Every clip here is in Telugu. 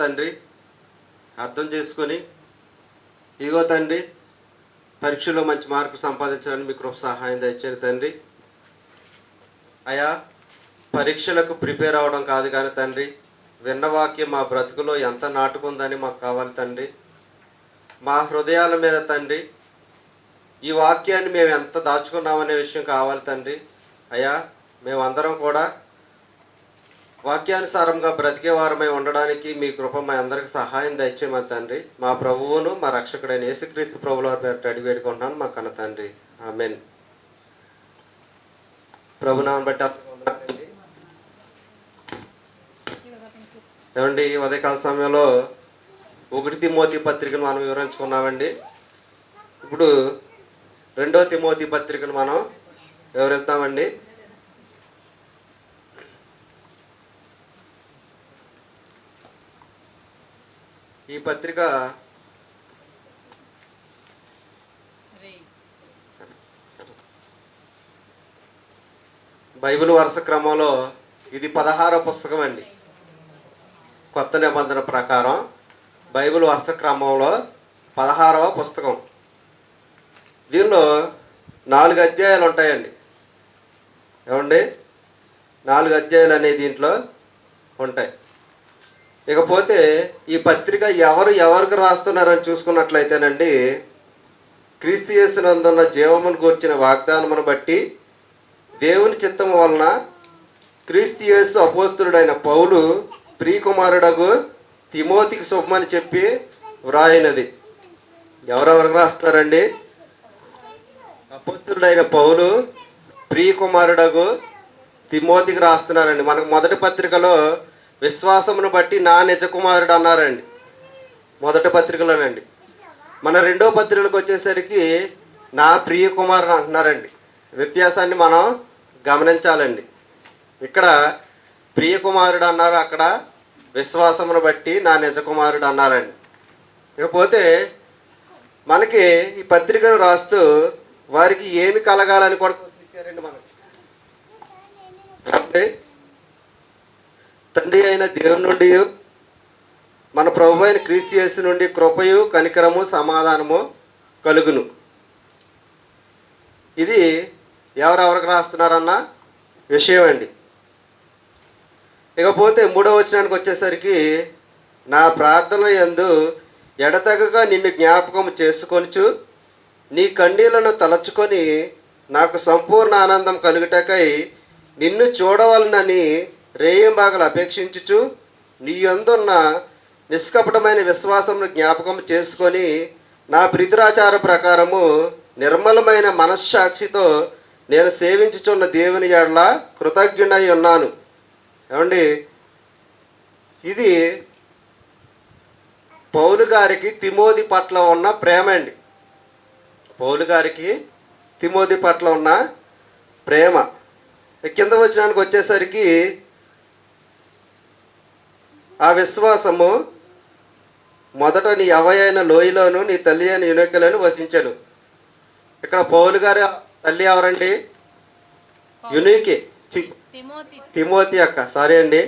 తండ్రి అర్థం చేసుకొని, ఇదిగో తండ్రి పరీక్షలో మంచి మార్కు సంపాదించడానికి మీ కృప సహాయం దయచేయండి తండ్రి. అయా, పరీక్షలకు ప్రిపేర్ అవ్వడం కాదు కానీ తండ్రి, విన్న వాక్యం మా బ్రతుకులో ఎంత నాటుకుందని మాకు కావాలి తండ్రి. మా హృదయాల మీద తండ్రి ఈ వాక్యాన్ని మేము ఎంత దాచుకున్నామనే విషయం కావాలి తండ్రి. అయ్యా, మేమందరం కూడా వాక్యానుసారంగా బ్రతికే వారమై ఉండడానికి మీ కృప మా అందరికి సహాయం దయచేయమని తండ్రి. మా ప్రభువును మా రక్షకుడైన యేసుక్రీస్తు ప్రభువుల వారి పేరిట అడిగి వేడుకుంటున్నాను మా కన్న తండ్రి. ఆమేన్. ప్రభునామం బట్టి ఏమండి, ఉదయకాల సమయంలో 1 తిమోతి పత్రికను మనం వివరించుకున్నామండి. ఇప్పుడు 2 తిమోతి పత్రికను మనం వివరిద్దామండి. ఈ పత్రిక బైబిల్ వరుస క్రమంలో ఇది 16వ పుస్తకం అండి. కొత్త నిబంధన ప్రకారం బైబిల్ వరుస క్రమంలో 16వ పుస్తకం. దీనిలో 4 అధ్యాయాలు ఉంటాయండి. ఏమండి, 4 అధ్యాయాలు అనేవి దీంట్లో ఉంటాయి. ఇకపోతే ఈ పత్రిక ఎవరికి రాస్తున్నారని చూసుకున్నట్లయితేనండి, క్రీస్తు యేసునందున్న జీవమును గూర్చిన వాగ్దానమును బట్టి దేవుని చిత్తము వలన క్రీస్తు యేసు అపోస్తలుడైన పౌలు ప్రియకుమారుడగు తిమోతికి శుభమని చెప్పి వ్రాయినది. ఎవరెవరికి రాస్తున్నారండి? అపోస్తలుడైన పౌలు ప్రియకుమారుడగు తిమోతికి రాస్తున్నారండి. మనకు మొదటి పత్రికలో విశ్వాసమును బట్టి నా నిజ కుమారుడు అన్నారండి, మొదటి పత్రికలోనండి. మన 2వ పత్రికలకు వచ్చేసరికి నా ప్రియ కుమారుడు అంటున్నారండి. వ్యత్యాసాన్ని మనం గమనించాలండి. ఇక్కడ ప్రియ కుమారుడు అన్నారు, అక్కడ విశ్వాసమును బట్టి నా నిజ కుమారుడు అన్నారండి. ఇకపోతే మనకి ఈ పత్రికను రాస్తూ వారికి ఏమి కలగాలని కూడా ఇచ్చారండి. మనకి తండ్రి అయిన దేవుని నుండి, మన ప్రభు అయిన క్రీస్తు యేసు నుండి కృపయు కనికరము సమాధానము కలుగును. ఇది ఎవరెవరికి రాస్తున్నారన్న విషయం అండి. ఇకపోతే 3వ వచనానికి వచ్చేసరికి, నా ప్రార్థన యందు ఎడతెగక నిన్ను జ్ఞాపకం చేసుకొనుచు నీ కన్నీళ్లను తలచుకొని నాకు సంపూర్ణ ఆనందం కలుగుటకై నిన్ను చూడవలనని రేయింబాగలు అపేక్షించుచు నీ యందున్న నిష్కపటమైన విశ్వాసమును జ్ఞాపకం చేసుకొని నా ప్రీతిరాచార ప్రకారము నిర్మలమైన మనస్సాక్షితో నేను సేవించుచున్న దేవుని యెడల కృతజ్ఞుడై ఉన్నాను. ఏమండి, ఇది పౌలు గారికి తిమోతి పట్ల ఉన్న ప్రేమ అండి. పౌలు గారికి తిమోతి పట్ల ఉన్న ప్రేమ. కింద వచనానికి వచ్చేసరికి, ఆ విశ్వాసము మొదట నీ అవ్వయైన లోయలోను నీ తల్లి అయిన యునెకలోను వసించను. ఇక్కడ పౌలు గారి తల్లి ఎవరండి? యునీకే, తిమోతి యొక్క, సారీ అండి,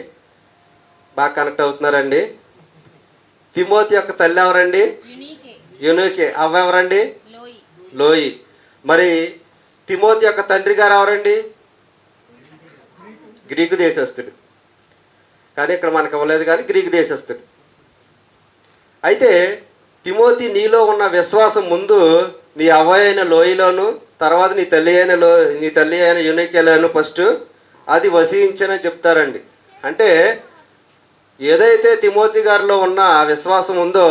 బాగా కనెక్ట్ అవుతున్నారండి. తిమోతి యొక్క తల్లి ఎవరండి? యునీకే. అవ్వ ఎవరండి? లోయి. మరి తిమోతి యొక్క తండ్రి గారు ఎవరండి? గ్రీకు దేశస్థుడు. కానీ ఇక్కడ మనకు ఇవ్వలేదు, కానీ గ్రీకు దేశస్థుడు. అయితే తిమోతి, నీలో ఉన్న విశ్వాసం ముందు నీ అవ్వ అయిన లోయలోను, తర్వాత నీ తల్లి అయిన యునీకేలోను ఫస్ట్ అది వసించని చెప్తారండి. అంటే ఏదైతే తిమోతి గారిలో ఉన్న విశ్వాసం ఉందో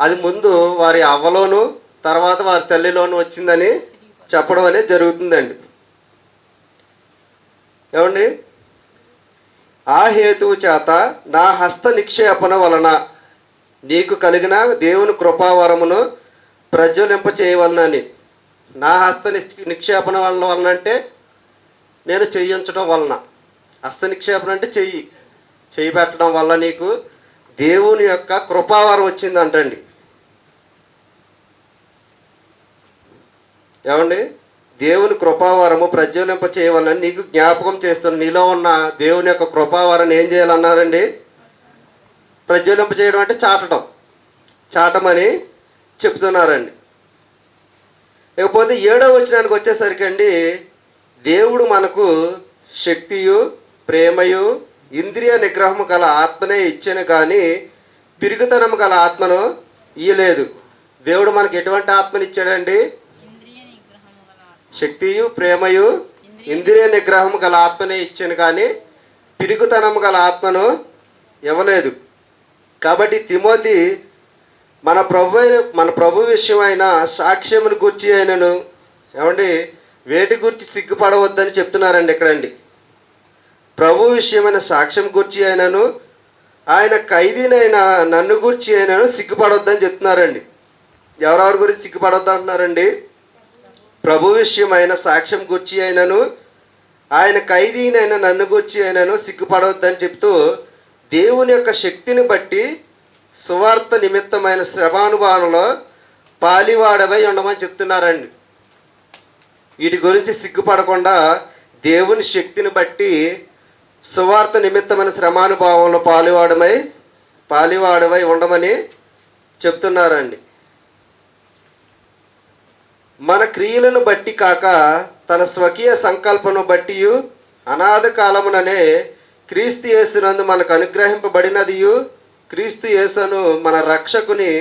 అది ముందు వారి అవ్వలోను తర్వాత వారి తల్లిలోను వచ్చిందని చెప్పడం అనేది జరుగుతుందండి. ఏమండి, ఆ హేతువు చేత నా హస్త నిక్షేపణ వలన నీకు కలిగిన దేవుని కృపావరమును ప్రజ్వలింప చేయవలనని. నా హస్త నిక్షేపణ వలన అంటే నేను చెయ్యించడం వలన. హస్త నిక్షేపణ అంటే చెయ్యి పెట్టడం వల్ల నీకు దేవుని యొక్క కృపావరం వచ్చిందంటండి. ఏమండి, దేవుని కృపావరము ప్రజ్వలింప చేయవలనని నీకు జ్ఞాపకం చేస్తున్నాను. నీలో ఉన్న దేవుని యొక్క కృపావరాన్ని ఏం చేయాలన్నారండి? ప్రజ్వలింప చేయడం అంటే చాటమని చెప్తున్నారండి. ఇకపోతే 7వ వచనానికి వచ్చేసరికి అండి, దేవుడు మనకు శక్తియు ప్రేమయు ఇంద్రియ నిగ్రహము గల ఆత్మనే ఇచ్చాను కానీ పిరుగుతనము గల ఆత్మను ఇయ్యలేదు. దేవుడు మనకి ఎటువంటి ఆత్మని ఇచ్చాడండి? శక్తియు ప్రేమయు ఇంద్రియ నిగ్రహము గల ఆత్మనే ఇచ్చాను కానీ పిరుగుతనము గల ఆత్మను ఇవ్వలేదు. కాబట్టి తిమోతి మన ప్రభు విషయమైన సాక్ష్యమును గూర్చి అయినను ఏమండి వేటి గురించి సిగ్గుపడవద్దని చెప్తున్నారండి ఇక్కడండి. ప్రభు విషయమైన సాక్ష్యం గూర్చి అయినను ఆయన ఖైదీనైనా నన్ను గూర్చి అయినను సిగ్గుపడవద్దని చెప్తున్నారండి. ఎవరెవరి గురించి సిగ్గుపడవద్దు అంటున్నారండి? ప్రభు విషయమైన సాక్ష్యం గూర్చి అయినను ఆయన ఖైదీనైనా నన్ను గూర్చి అయినను సిగ్గుపడవద్దని చెప్తూ దేవుని యొక్క శక్తిని బట్టి సువార్త నిమిత్తమైన శ్రమానుభవంలో పాలివాడవై ఉండమని చెప్తున్నారండి. వీటి గురించి సిగ్గుపడకుండా దేవుని శక్తిని బట్టి సువార్త నిమిత్తమైన శ్రమానుభవంలో పాలివాడవై ఉండమని చెప్తున్నారండి. మన క్రియలను బట్టి కాక తన స్వకీయ సంకల్పను బట్టి అనాథ కాలముననే క్రీస్తు యేసునందు మనకు అనుగ్రహింపబడినదియు క్రీస్తు యేసును మన రక్షకుని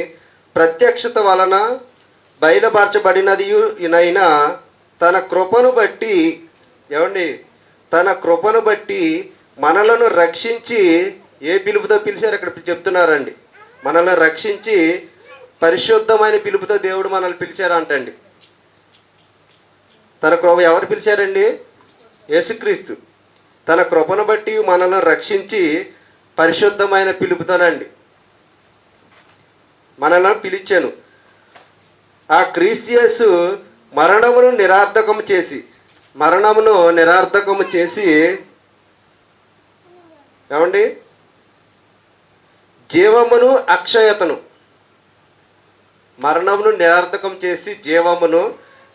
ప్రత్యక్షత వలన బయలుపరచబడినదియు ఇనైనా తన కృపను బట్టి తన కృపను బట్టి మనలను రక్షించి ఏ పిలుపుతో పిలిచారు అక్కడ చెప్తున్నారండి. మనల్ని రక్షించి పరిశుద్ధమైన పిలుపుతో దేవుడు మనల్ని పిలిచారంటండి. తన కృప ఎవరు పిలిచారండి? యేసుక్రీస్తు. తన కృపను బట్టి మనల్ని రక్షించి పరిశుద్ధమైన పిలుపుతోనండి మనల్ని పిలిచాను. ఆ క్రీస్తు యేసు మరణమును నిరార్థకము చేసి జీవమును అక్షయతను మరణమును నిరార్థకం చేసి జీవమును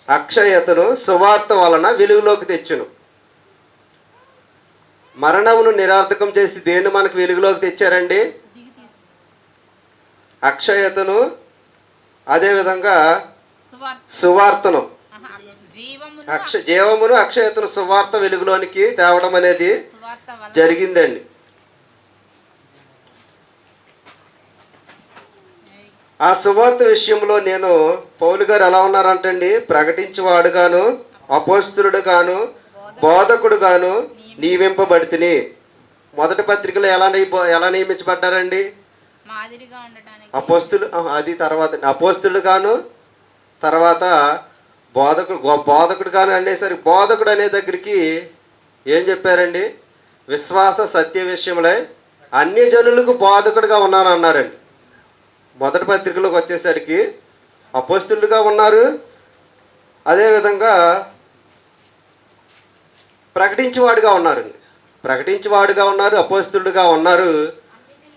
అక్షయతను సువార్త వలన వెలుగులోకి తెచ్చును. మరణమును నిరార్థకం చేసి దేన్ని మనకు వెలుగులోకి తెచ్చారండి? అక్షయతను, అదేవిధంగా సువార్తను, జీవమును అక్షయతను సువార్త వెలుగులోనికి తేవడం అనేది జరిగిందండి. ఆ సువార్త విషయంలో నేను పౌలు గారు ఎలా ఉన్నారంటండి? ప్రకటించేవాడుగాను అపోస్తలుడుగాను బోధకుడుగాను నియమింపబడితిని. మొదటి పత్రికలో ఎలా నియమించబడ్డారండి? అపోస్తలుడు గాను తర్వాత బోధకుడు గాను అనేసరికి బోధకుడు అనే దగ్గరికి ఏం చెప్పారండి? విశ్వాస సత్య విషయంలో అన్ని జనులకు బోధకుడుగా ఉన్నాను అన్నారండి. మొదటి పత్రికలోకి వచ్చేసరికి అపోస్తలుడుగా ఉన్నారు, అదేవిధంగా ప్రకటించేవాడుగా ఉన్నారు, అపోస్తలుడుగా ఉన్నారు.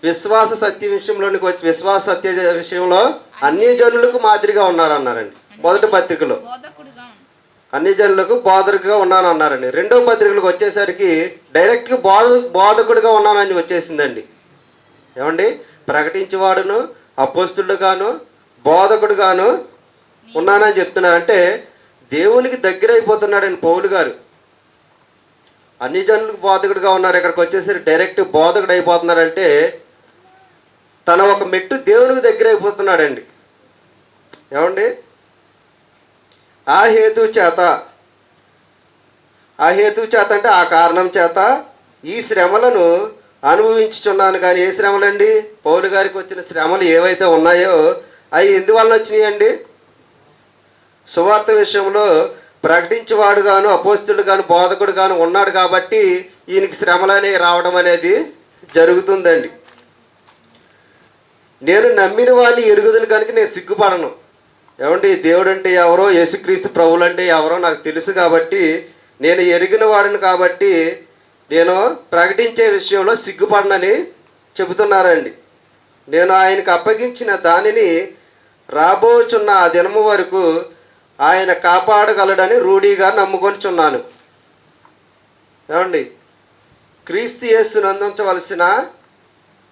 విశ్వాస సత్య విషయంలోనికి వచ్చి విశ్వాస సత్య విషయంలో అన్ని జనులకు మాదిరిగా ఉన్నారు అన్నారండి. మొదటి పత్రికలో అన్ని జనులకు బోధకుడుగా ఉన్నాను అన్నారండి. రెండవ పత్రికలకు వచ్చేసరికి డైరెక్ట్గా బోధకుడుగా ఉన్నానని వచ్చేసిందండి. ప్రకటించేవాడును అపోస్తలుడుగాను బోధకుడుగాను ఉన్నానని చెప్తున్నారు. అంటే దేవునికి దగ్గర అయిపోతున్నాడండి పౌలు గారు. అన్ని జనులకు బోధకుడుగా ఉన్నారు, ఇక్కడికి వచ్చేసరికి డైరెక్ట్ బోధకుడు అయిపోతున్నాడంటే తన ఒక మెట్టు దేవునికి దగ్గర అయిపోతున్నాడండి. ఆ హేతు చేత అంటే ఆ కారణం చేత ఈ శ్రమలను అనుభవించుచున్నాను. కానీ ఏ శ్రమలండి? పౌలు గారికి వచ్చిన శ్రమలు ఏవైతే ఉన్నాయో అవి ఎందువలన వచ్చినాయండి? సువార్త విషయంలో ప్రకటించేవాడు గాను అపోస్తలుడు గాను బోధకుడు గాను ఉన్నాడు కాబట్టి ఈయనకి శ్రమలనే రావడం అనేది జరుగుతుందండి. నేను నమ్మిన వాడిని ఎరుగుదును కనుక నేను సిగ్గుపడను. దేవుడు అంటే ఎవరో, యేసుక్రీస్తు ప్రభువులు అంటే ఎవరో నాకు తెలుసు కాబట్టి, నేను ఎరిగిన వాడిని కాబట్టి నేను ప్రకటించే విషయంలో సిగ్గుపడనని చెబుతున్నారండి. నేను ఆయనకు అప్పగించిన దానిని రాబోచున్న ఆ దినము వరకు ఆయన కాపాడగలడని రూఢిగా నమ్ముకొనిచున్నాను. క్రీస్తు యేసును అందించవలసిన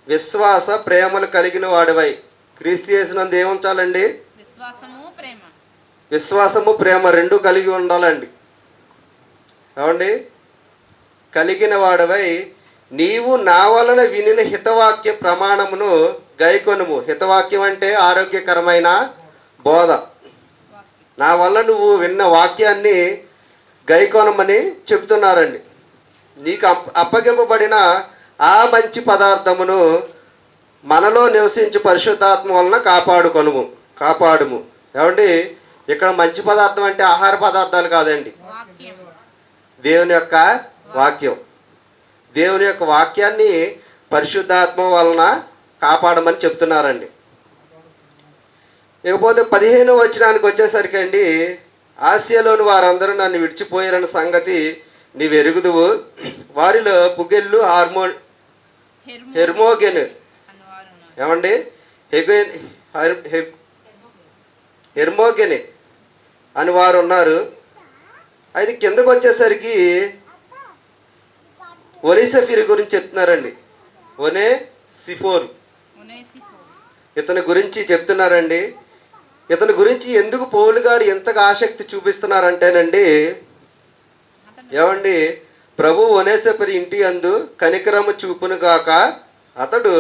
విశ్వాస ప్రేమలు కలిగిన వాడివై. క్రీస్తు యేసునందు ఏముంచాలండి? విశ్వాసము ప్రేమ రెండు కలిగి ఉండాలండి. ఏమండి? కలిగిన వాడివై నీవు నా వలన వినిన హితవాక్య ప్రమాణమును గైకొనుము. హితవాక్యం అంటే ఆరోగ్యకరమైన బోధ. నా వల్ల నువ్వు విన్న వాక్యాన్ని గైకొనమని చెప్తున్నారండి. నీకు అప్పగింపబడిన ఆ మంచి పదార్థమును మనలో నివసించి పరిశుద్ధాత్మ వలన కాపాడుము. ఏమండి? ఇక్కడ మంచి పదార్థం అంటే ఆహార పదార్థాలు కాదండి, దేవుని యొక్క వాక్యం. దేవుని యొక్క వాక్యాన్ని పరిశుద్ధాత్మ వలన కాపాడమని చెప్తున్నారండి. ఇకపోతే 15వ వచనానికి వచ్చేసరికి అండి, ఆసియాలోని వారందరూ నన్ను విడిచిపోయారన్న సంగతి నీవు ఎరుగుదువు. వారిలో పుగెల్లు హెర్మోగెన్ ఏమండి హెర్మోగెనే అని వారు ఉన్నారు. అయితే కిందకు వచ్చేసరికి ఒనేసిఫోరు గురించి చెప్తున్నారండి. ఒనేసిఫోరు ఇతని గురించి చెప్తున్నారండి. ఇతని గురించి ఎందుకు పౌలు గారు ఎంతగా ఆసక్తి చూపిస్తున్నారంటేనండి, ఏమండి, ప్రభు ఒనేసిఫోరు ఇంటి యందు కనికరము చూపును గాక, అతడు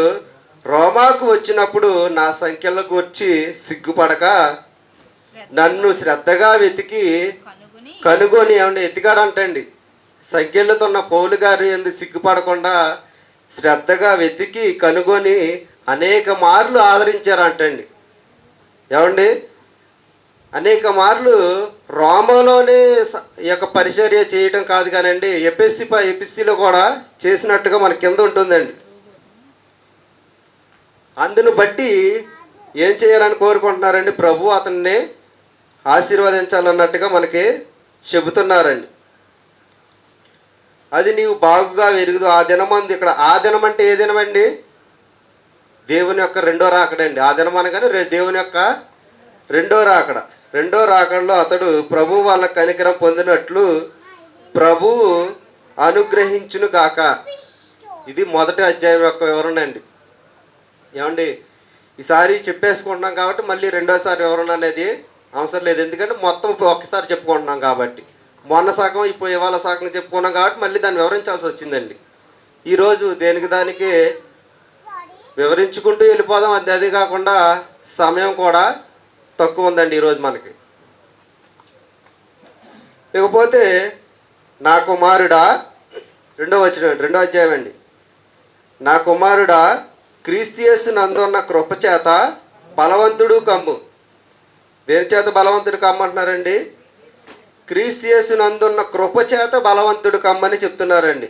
రోమాకు వచ్చినప్పుడు నా సంఖ్యలకు వచ్చి సిగ్గుపడక నన్ను శ్రద్ధగా వెతికి కనుగొని. ఏమండి? ఎతికాడంటండి. సంఖ్యలతో ఉన్న పౌలు గారు ఎందుకు సిగ్గుపడకుండా శ్రద్ధగా వెతికి కనుగొని అనేక మార్లు ఆదరించారంటండి. ఏమండి? అనేక మార్లు రోమాలోనే ఈ యొక్క పరిచర్య చేయటం కాదు కానండి, ఎపిసిలో కూడా చేసినట్టుగా మన కింద ఉంటుందండి. అందును బట్టి ఏం చేయాలని కోరుకుంటున్నారండి? ప్రభు అతన్ని ఆశీర్వదించాలన్నట్టుగా మనకి చెబుతున్నారండి. అది నీవు బాగుగా వెరుగుదు ఆ దినమంది. ఇక్కడ ఆ దినం అంటే ఏ దినం అండి? దేవుని యొక్క రెండో రాకడండి. ఆ దినం అనగానే దేవుని యొక్క రెండో రాకడలో అతడు ప్రభు వాళ్ళ కనికరం పొందినట్లు ప్రభువు అనుగ్రహించును గాక. ఇది మొదటి అధ్యాయం యొక్క వివరణ అండి. ఏమండి? ఈసారి చెప్పేసుకుంటున్నాం కాబట్టి మళ్ళీ రెండోసారి వివరణ అనేది అవసరం లేదు. ఎందుకంటే మొత్తం ఒక్కసారి చెప్పుకుంటున్నాం కాబట్టి. మొన్న సగం ఇప్పుడు ఇవాళ సగం చెప్పుకున్నాం కాబట్టి మళ్ళీ దాన్ని వివరించాల్సి వచ్చిందండి. ఈరోజు దేనికి దానికి వివరించుకుంటూ వెళ్ళిపోదాం. అది కాకుండా సమయం కూడా తక్కువ ఉందండి ఈరోజు మనకి. ఇకపోతే నా కుమారుడా, రెండో అధ్యాయం అండి. నా కుమారుడా, క్రీస్తు యేసు నందున్న కృప చేత బలవంతుడు కమ్ము. దేని చేత బలవంతుడు కమ్మంటున్నారండి? క్రీస్తు యేసు నందున్న కృప చేత బలవంతుడు కమ్మని చెప్తున్నారండి.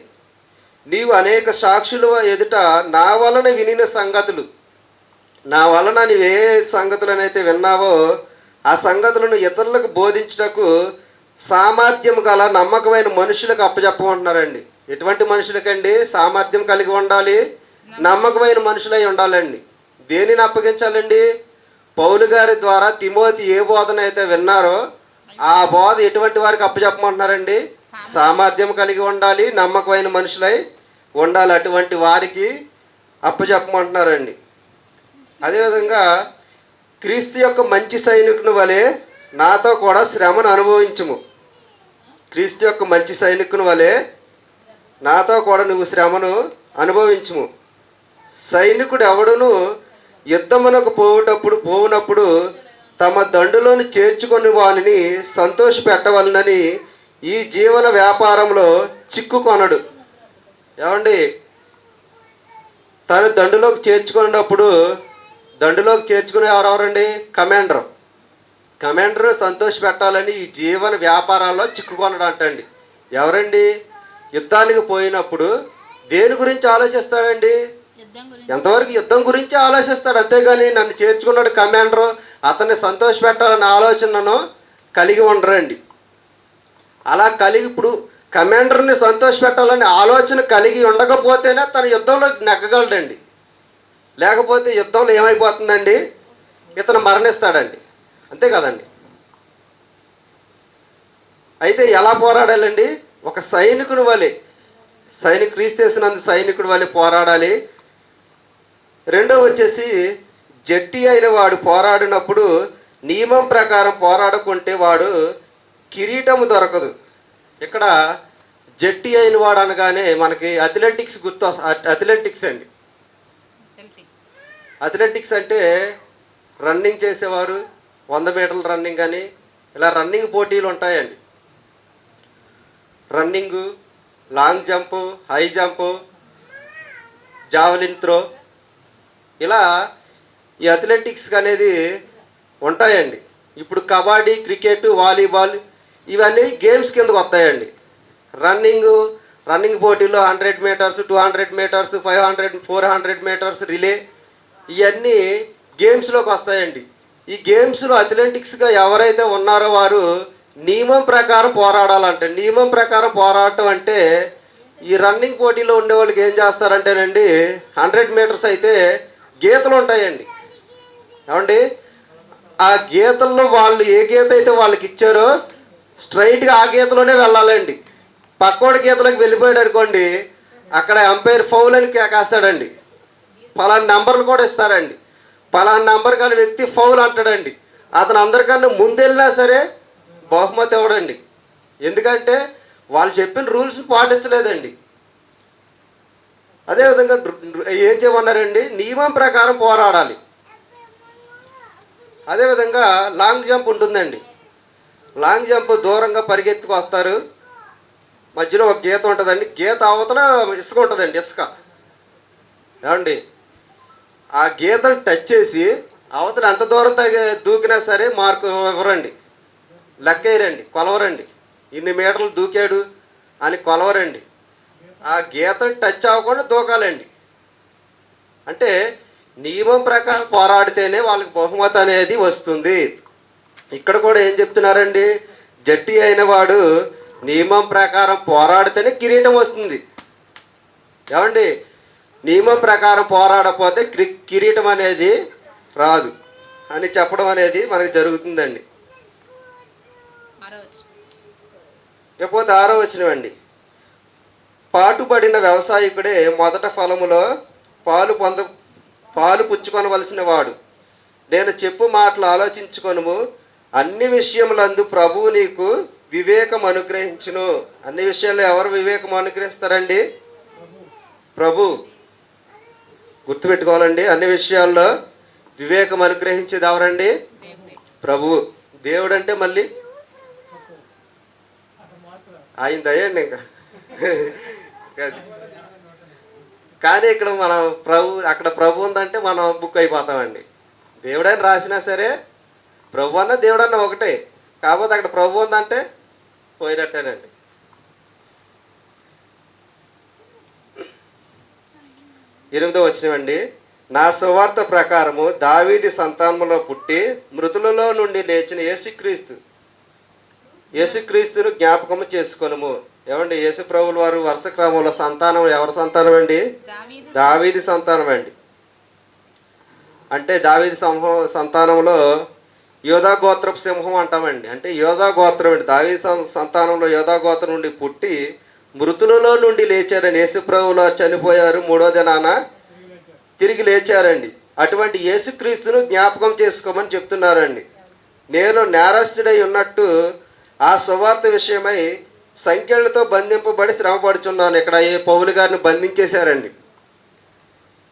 నీవు అనేక సాక్షుల ఎదుట నా వలన వినిన సంగతులు, నా వలన నీవే సంగతులనైతే విన్నావో ఆ సంగతులను ఇతరులకు బోధించుటకు సామర్థ్యం గల నమ్మకమైన మనుషులకు అప్పచెప్పమంటున్నారండి. ఎటువంటి మనుషులకండి? సామర్థ్యం కలిగి ఉండాలి, నమ్మకమైన మనుషులై ఉండాలండి. దేనిని అప్పగించాలండి? పౌలు గారి ద్వారా తిమోతి ఏ బోధన అయితే విన్నారో ఆ బోధ ఎటువంటి వారికి అప్పచెప్పమంటున్నారండి? సామర్థ్యం కలిగి ఉండాలి, నమ్మకమైన మనుషులై ఉండాలి. అటువంటి వారికి అప్పచెప్పమంటున్నారండి. అదేవిధంగా క్రీస్తు యొక్క మంచి సైనికుని వలె నాతో కూడా శ్రమను అనుభవించుము. క్రీస్తు యొక్క మంచి సైనికుని వలె నాతో కూడా నువ్వు శ్రమను అనుభవించుము. సైనికుడు ఎవడును యుద్ధమునకు పోవునప్పుడు తమ దండులోని చేర్చుకొని వానిని సంతోష పెట్టవలనని ఈ జీవన వ్యాపారంలో చిక్కుకొనడు. ఏమండి? తను దండులోకి చేర్చుకునే ఎవరెవరండి? కమాండర్ సంతోష పెట్టాలని ఈ జీవన వ్యాపారాల్లో చిక్కుకొనడు అంటండి. ఎవరండి? యుద్ధానికి పోయినప్పుడు దేని గురించి ఆలోచిస్తాడండి? ఎంతవరకు యుద్ధం గురించి ఆలోచిస్తాడు, అంతేగాని నన్ను చేర్చుకున్నాడు కమాండరు, అతన్ని సంతోష పెట్టాలనే ఆలోచనను కలిగి ఉండరండి. అలా కలిగి ఇప్పుడు కమాండర్ని సంతోష పెట్టాలనే ఆలోచన కలిగి ఉండకపోతేనే తన యుద్ధంలో నెగ్గగలడండి. లేకపోతే యుద్ధంలో ఏమైపోతుందండి? ఇతను మరణిస్తాడండి. అంతే కదండి. అయితే ఎలా పోరాడాలండి? ఒక సైనికుని వలె, క్రీస్తు యేసునందు సైనికుడి వలె పోరాడాలి. రెండవ వచ్చేసి జట్టి అయిన వాడు పోరాడినప్పుడు నియమం ప్రకారం పోరాడుకుంటే వాడు కిరీటము దొరకదు. ఇక్కడ జట్టి అయిన వాడు అనగానే మనకి అథ్లెటిక్స్ అథ్లెటిక్స్ అండి. అథ్లెటిక్స్ అంటే రన్నింగ్ చేసేవారు, 100 మీటర్ల రన్నింగ్ అని ఇలా రన్నింగ్ పోటీలు ఉంటాయండి. Running, long jump, high jump, javelin throw, ఇలా ఈ అథ్లెటిక్స్ అనేది ఉంటాయండి. ఇప్పుడు కబడ్డీ, క్రికెట్, వాలీబాల్ ఇవన్నీ గేమ్స్ కిందకు వస్తాయండి. రన్నింగ్ పోటీలో 100 మీటర్స్, 200 మీటర్స్, 500, 400 మీటర్స్ రిలే ఇవన్నీ గేమ్స్లోకి వస్తాయండి. ఈ గేమ్స్లో అథ్లెటిక్స్గా ఎవరైతే ఉన్నారో వారు నియమం ప్రకారం పోరాడాలంటే, నియమం ప్రకారం పోరాడటం అంటే ఈ రన్నింగ్ పోటీలో ఉండే వాళ్ళకి ఏం చేస్తారంటేనండి 100 మీటర్స్ అయితే గీతలు ఉంటాయండి. ఏమండి, ఆ గీతల్లో వాళ్ళు ఏ గీత అయితే వాళ్ళకి ఇచ్చారో స్ట్రైట్గా ఆ గీతలోనే వెళ్ళాలండి. పక్కోడి గీతలోకి వెళ్ళిపోయాడు అనుకోండి, అక్కడ అంపైర్ ఫౌల్ అని కాస్తాడండి. పలానా నెంబర్లు కూడా ఇస్తారండి. పలానా నెంబర్ గల వ్యక్తి ఫౌల్ అంటాడండి. అతను అందరికన్నా ముందెళ్ళినా సరే బహుమతి ఇవ్వడండి. ఎందుకంటే వాళ్ళు చెప్పిన రూల్స్ పాటించలేదండి. అదేవిధంగా ఏం చేయమన్నారండి, నియమం ప్రకారం పోరాడాలి. అదేవిధంగా లాంగ్ జంప్ ఉంటుందండి. లాంగ్ జంప్ దూరంగా పరిగెత్తుకు వస్తారు, మధ్యలో ఒక గీత ఉంటుందండి, గీత అవతల ఇసుక ఉంటుందండి. ఇసుక ఏమండి, ఆ గీతను టచ్ చేసి అవతల ఎంత దూరం దూకినా సరే మార్కు ఇవ్వరండి, లెక్క వేయరండి, కొలవరండి. ఇన్ని మీటర్లు దూకాడు అని కొలవరండి. ఆ గీతను టచ్ అవ్వకుండా దూకాలండి. అంటే నియమం ప్రకారం పోరాడితేనే వాళ్ళకి బహుమతి అనేది వస్తుంది. ఇక్కడ కూడా ఏం చెప్తున్నారండి, జట్టి అయిన వాడు నియమం ప్రకారం పోరాడితేనే కిరీటం వస్తుంది. ఏమండి, నియమం ప్రకారం పోరాడకపోతే కిరీటం అనేది రాదు అని చెప్పడం అనేది మనకు జరుగుతుందండి. లేకపోతే 6వ వచనం అండి, పాటుపడిన వ్యవసాయకుడే మొదట ఫలములో పాలు పుచ్చుకొనవలసిన వాడు. నేను చెప్పు మాటలు ఆలోచించుకొనుము, అన్ని విషయములందు ప్రభువు నీకు వివేకం అనుగ్రహించును. అన్ని విషయాల్లో ఎవరు వివేకం అనుగ్రహిస్తారండి? ప్రభు. గుర్తుపెట్టుకోవాలండి, అన్ని విషయాల్లో వివేకం అనుగ్రహించేది ఎవరండి? ప్రభు. దేవుడు అంటే మళ్ళీ ఆయన దయండి ఇంకా. కానీ ఇక్కడ మనం అక్కడ ప్రభు ఉందంటే మనం బుక్ అయిపోతామండి. దేవుడని రాసినా సరే ప్రభు అన్న దేవుడన్న ఒకటే, కాకపోతే అక్కడ ప్రభు ఉందంటే పోయినట్టేనండి. 8వ వచనం, నా సువార్త ప్రకారము దావీదు సంతానములో పుట్టి మృతులలో నుండి లేచిన యేసుక్రీస్తును జ్ఞాపకము చేసుకొనుము. ఏమండి, యేసు ప్రభువుల వారు వరుస క్రమంలో సంతానం ఎవరి సంతానం అండి? దావీదు సంతానం అండి. అంటే దావీదు సంతానంలో యోధా గోత్రపు సింహం అంటామండి. అంటే యోధా గోత్రం అండి. దావీదు సంతానంలో యోధా గోత్రం నుండి పుట్టి మృతులలో నుండి లేచారండి. యేసు ప్రభువులు వారు చనిపోయారు, 3వ దినాన తిరిగి లేచారండి. అటువంటి యేసుక్రీస్తును జ్ఞాపకం చేసుకోమని చెప్తున్నారండి. నేను నేరస్తుడై ఉన్నట్టు ఆ సువార్త విషయమై సంఖ్యలతో బంధింపబడి శ్రమపడుచున్నాను. ఇక్కడ పౌలు గారిని బంధించేశారండి.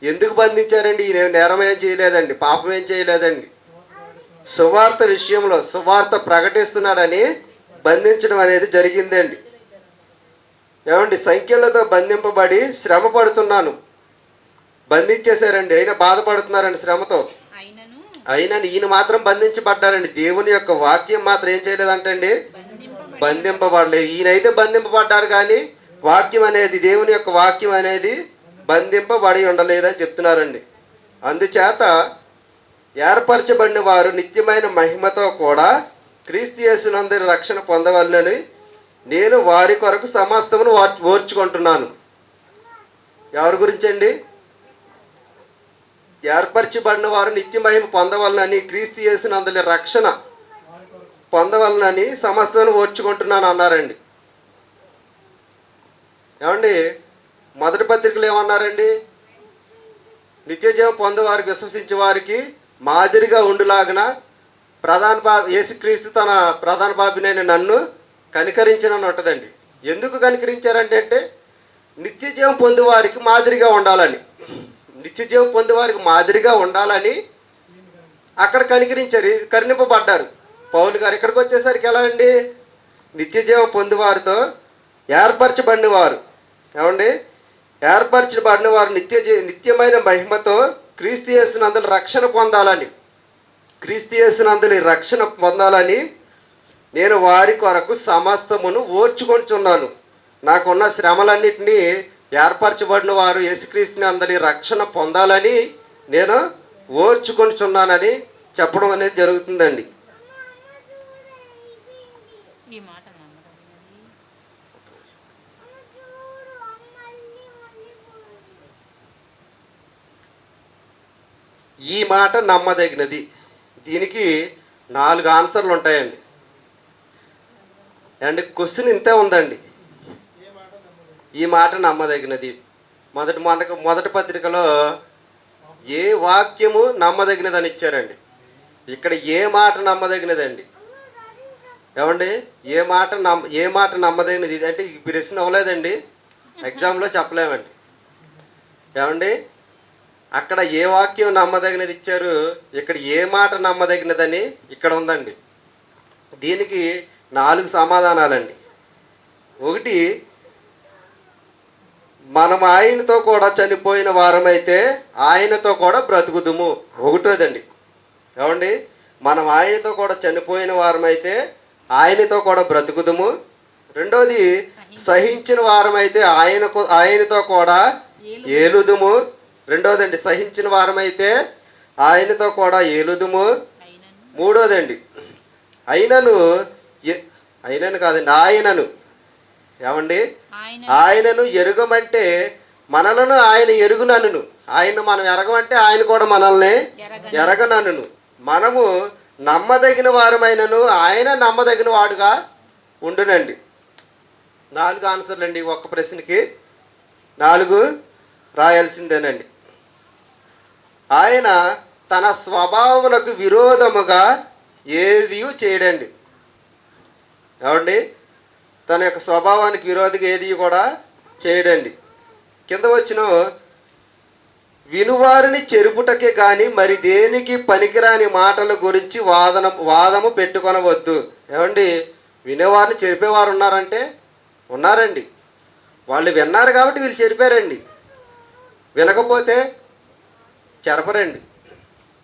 ఎందుకు బంధించారండి? ఈయన నేరం ఏం చేయలేదండి, పాపం ఏం చేయలేదండి. సువార్త విషయంలో సువార్త ప్రకటిస్తున్నాడని బంధించడం అనేది జరిగిందండి. ఏమండి, సంఖ్యలతో బంధింపబడి శ్రమ పడుతున్నాను, బంధించేశారండి. అయినా బాధపడుతున్నారండి శ్రమతో. అయినా ఈయన మాత్రం బంధించబడ్డారండి. దేవుని యొక్క వాక్యం మాత్రం ఏం చేయలేదంటండి, బంధింపబడలేదు. ఈయనైతే బంధింపబడ్డారు కానీ వాక్యం అనేది, దేవుని యొక్క వాక్యం అనేది బంధింపబడి ఉండలేదని చెప్తున్నారండి. అందుచేత ఏర్పరచబడిన వారు నిత్యమైన మహిమతో కూడా క్రీస్తు యేసునందు రక్షణ పొందవలనని నేను వారి కొరకు సమస్తమును ఓర్చుకుంటున్నాను. ఎవరి గురించండి? ఏర్పరచబడిన వారు నిత్య మహిమ పొందవలనని, క్రీస్తు యేసునందు రక్షణ పొందవలనని సమస్తమును ఓర్చుకుంటున్నాను అన్నారండి. ఏమండి, మొదటి పత్రికలు ఏమన్నారండి? నిత్య జీవం పొందేవారికి విశ్వసించే వారికి మాదిరిగా ఉండులాగిన యేసుక్రీస్తు తన ప్రధాన పాపినైన నన్ను కనికరించినని ఉంటుందండి. ఎందుకు కనికరించారంటే నిత్య జీవం పొందేవారికి మాదిరిగా ఉండాలని, నిత్య జీవం పొందేవారికి మాదిరిగా ఉండాలని అక్కడ కరుణింపబడ్డారు. పౌలు గారు ఇక్కడికి వచ్చేసరికి ఎలా అండి, నిత్య జీవం పొందేవారితో ఏర్పరచబడిన వారు, ఏమండి ఏర్పరచబడిన వారు నిత్యమైన మహిమతో క్రీస్తు యేసునందు రక్షణ పొందాలని, క్రీస్తు యేసునందు రక్షణ పొందాలని నేను వారి కొరకు సమస్తమును ఓర్చుకొంటున్నాను. నాకున్న శ్రమలన్నింటినీ ఏర్పరచబడిన వారు యేసుక్రీస్తుని అందరి రక్షణ పొందాలని నేను ఓర్చుకొంటున్నానని చెప్పడం అనేది జరుగుతుందండి. ఈ మాట నమ్మదగినది. దీనికి 4 ఆన్సర్లు ఉంటాయండి. అండ్ క్వశ్చన్ ఇంతే ఉందండి. ఈ మాట నమ్మదగినది. మొదటి పత్రికలో ఏ వాక్యము నమ్మదగినది అని ఇచ్చారండి. ఇక్కడ ఏ మాట నమ్మదగినదండి, ఏమండి ఏ మాట నమ్మదగినది అంటే ఈ ప్రశ్న అవ్వలేదండి, ఎగ్జామ్లో చెప్పలేమండి. ఏమండి అక్కడ ఏ వాక్యం నమ్మదగినది ఇచ్చారు, ఇక్కడ ఏ మాట నమ్మదగినదని ఇక్కడ ఉందండి. దీనికి 4 సమాధానాలండి. ఒకటి, మనం ఆయనతో కూడా చనిపోయిన వారమైతే ఆయనతో కూడా బ్రతుకుదుము. ఒకటోదండి, ఏమండి మనం ఆయనతో కూడా చనిపోయిన వారమైతే ఆయనతో కూడా బ్రతుకుదుము. రెండోది, సహించిన వారమైతే ఆయనతో కూడా ఏలుదుము. రెండోదండి, సహించిన వారమైతే ఆయనతో కూడా ఏలుదుము. మూడోదండి, ఆయనను కాదండి ఆయనను, ఏమండి ఆయనను ఎరుగమంటే మనలను ఆయన ఎరుగునను, ఆయన మనం ఎరగమంటే ఆయన కూడా మనల్ని ఎరగనను. మనము నమ్మదగిన వారమైనను ఆయన నమ్మదగిన వాడుగా ఉండునండి. 4 ఆన్సర్లు అండి. ఒక్క ప్రశ్నకి 4 రాయాల్సిందేనండి. ఆయన తన స్వభావమునకు విరోధముగా ఏది చేయడండి, ఏమండి తన యొక్క స్వభావానికి విరోధిగా ఏది కూడా చేయడండి. కింద వచ్చిన వినువారిని చెరుపుటకే కానీ మరి దేనికి పనికిరాని మాటల గురించి వాదము పెట్టుకొనవద్దు. ఏమండి వినేవారిని చెరిపేవారు ఉన్నారంటే ఉన్నారండి. వాళ్ళు విన్నారు కాబట్టి వీళ్ళు చెరిపారండి, వినకపోతే చెరపరండి.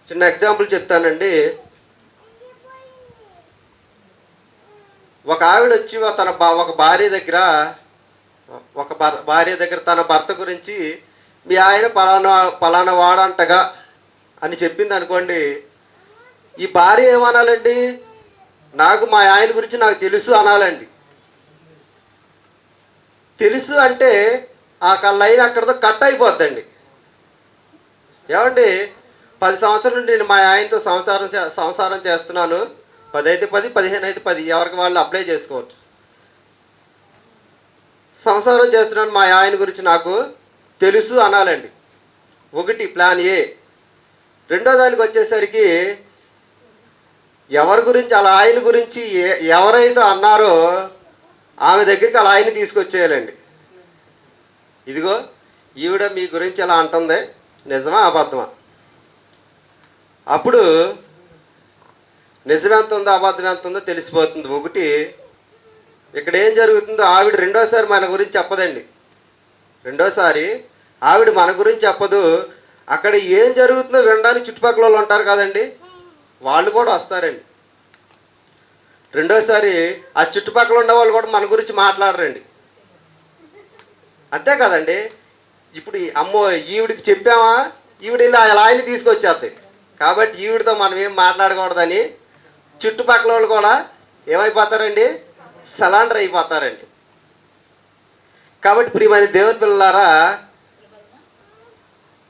చిన్న ఎగ్జాంపుల్ చెప్తానండి. ఒక ఆవిడ వచ్చి ఒక భార్య దగ్గర తన భర్త గురించి మీ ఆయన పలానా వాడంటగా అని చెప్పింది అనుకోండి. ఈ భార్య ఏమనాలండి, మా ఆయన గురించి నాకు తెలుసు అనాలండి. తెలుసు అంటే ఆ లైన్ అక్కడితో కట్ అయిపోద్దండి. ఏమండి 10 సంవత్సరాల నుండి నేను మా ఆయనతో సంసారం చేస్తున్నాను, 10 అయితే 10, 15 అయితే 10, ఎవరికి వాళ్ళు అప్లై చేసుకోవచ్చు. సంసారం చేస్తున్నాను, మా ఆయన గురించి నాకు తెలుసు అనాలండి. ఒకటి ప్లాన్ ఏ. రెండో దానికి వచ్చేసరికి ఎవరి గురించి అలా ఆయన గురించి ఎవరైతే అన్నారో ఆమె దగ్గరికి అలా ఆయన తీసుకొచ్చేయాలండి. ఇదిగో ఈవిడ మీ గురించి ఎలా అంటుంది, నిజమా అబద్ధమా? అప్పుడు నిజం ఎంత ఉందో అబద్ధం ఎంత ఉందో తెలిసిపోతుంది. ఒకటి, ఇక్కడ ఏం జరుగుతుందో ఆవిడ రెండోసారి మన గురించి చెప్పదండి. రెండోసారి ఆవిడ మన గురించి చెప్పదు. అక్కడ ఏం జరుగుతుందో వినడానికి చుట్టుపక్కల వాళ్ళు ఉంటారు కదండి, వాళ్ళు కూడా వస్తారండి. రెండోసారి ఆ చుట్టుపక్కల ఉన్న వాళ్ళు కూడా మన గురించి మాట్లాడరండి. అంతే కదండి. ఇప్పుడు అమ్మో ఈవిడికి చెప్పామా, ఈవిడ ఇలా ఆయన్ని తీసుకొచ్చేద్ది కాబట్టి ఈవిడితో మనం ఏం మాట్లాడకూడదని చుట్టుపక్కల వాళ్ళు కూడా ఏమైపోతారండి, సలాండర్ అయిపోతారండి. కాబట్టి ప్రియమైన దేవుని పిల్లలారా,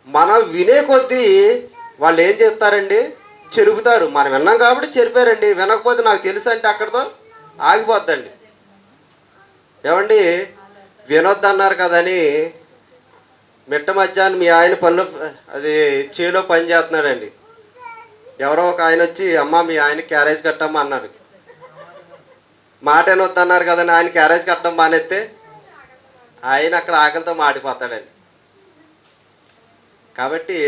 మనం వినే కొద్దీ వాళ్ళు ఏం చేస్తారండి, చెరుపుతారు. మనం విన్నాం కాబట్టి చెరిపారండి. వినకపోతే నాకు తెలుసు అంటే అక్కడితో ఆగిపోద్దండి. ఏమండి వినొద్దన్నారు కదని మిట్ట మధ్యాహ్నం మీ ఆయన పనులు అది చేలో పని చేస్తున్నాడండి. ఎవరో ఒక ఆయన వచ్చి అమ్మ మీ ఆయన క్యారేజ్ కట్టమ్మా అన్నారు. మాట వద్దన్నారు కదండి, ఆయన క్యారేజ్ కట్టడం మానేస్తే ఆయన అక్కడ ఆకలితో మాడిపోతాడండి. కాబట్టి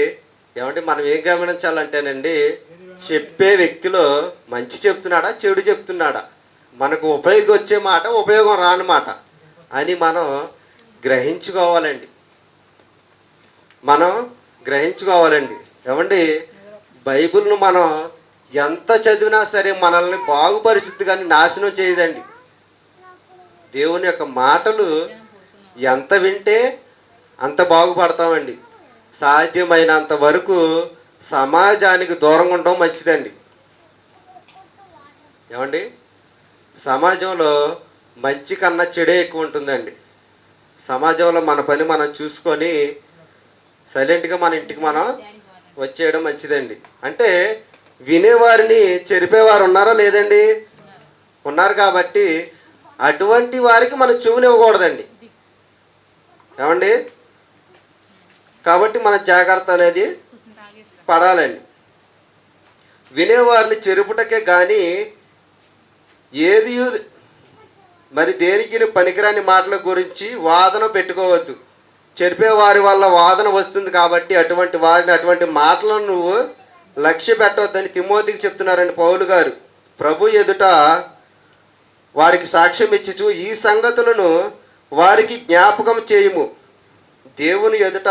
ఏమంటే మనం ఏం గమనించాలంటేనండి, చెప్పే వ్యక్తిలో మంచి చెప్తున్నాడా చెడు చెప్తున్నాడా, మనకు ఉపయోగం వచ్చే మాట ఉపయోగం రాని మాట అని మనం గ్రహించుకోవాలండి. మనం గ్రహించుకోవాలండి. ఏమండి బైబిల్ను మనం ఎంత చదివినా సరే మనల్ని బాగుపరిచిద్ది కానీ నాశనం చేయదండి. దేవుని యొక్క మాటలు ఎంత వింటే అంత బాగుపడతామండి. సాధ్యమైనంత వరకు సమాజానికి దూరంగా ఉండడం మంచిదండి. ఏమండి సమాజంలో మంచి కన్నా చెడే ఎక్కువ ఉంటుందండి. సమాజంలో మన పని మనం చూసుకొని సైలెంట్గా మన ఇంటికి మనం వచ్చేయడం మంచిదండి. అంటే వినేవారిని చెరిపేవారు ఉన్నారా లేదండి? ఉన్నారు. కాబట్టి అటువంటి వారికి మనం చెవునివ్వకూడదండి. ఏమండి కాబట్టి మన జాగ్రత్త అనేది పడాలండి. వినేవారిని చెరుపుటకే కానీ ఏది మరి దేనికి పనికిరాని మాటల గురించి వాదన పెట్టుకోవద్దు. చెరిపేవారి వల్ల వాదన వస్తుంది కాబట్టి అటువంటి వారిని అటువంటి మాటలను నువ్వు లక్ష్య పెట్టవద్దని తిమోతికి చెప్తున్నారండి పౌలు గారు. ప్రభు ఎదుట వారికి సాక్ష్యం ఇచ్చుచు ఈ సంగతులను వారికి జ్ఞాపకం చేయుము. దేవుని ఎదుట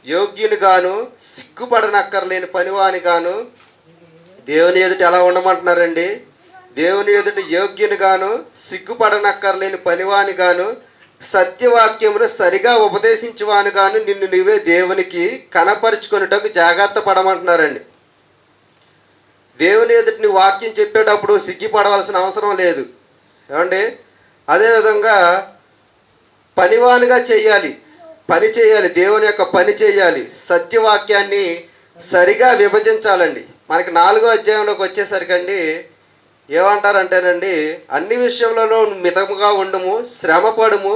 యోగ్యునిగాను సిగ్గుపడనక్కర్లేని పనివానిగాను. దేవుని ఎదుట ఎలా ఉండమంటున్నారండి? దేవుని ఎదుట యోగ్యునిగాను సిగ్గుపడనక్కర్లేని పనివానిగాను సత్యవాక్యమును సరిగా ఉపదేశించువానుగాను నిన్ను నువ్వే దేవునికి కనపరుచుకొనుటకు జాగ్రత్త పడమంటున్నారండి. దేవుని ఎదుటి నీ వాక్యం చెప్పేటప్పుడు సిగ్గుపడవలసిన అవసరం లేదు. ఏమండి అదేవిధంగా పనివానిగా చేయాలి, పని చేయాలి, దేవుని యొక్క పని చేయాలి, సత్యవాక్యాన్ని సరిగా విభజించాలండి. మనకి 4వ అధ్యాయంలోకి వచ్చేసరికండి ఏమంటారంటేనండి, అన్ని విషయంలోనూ మితముగా ఉండము, శ్రమపడము,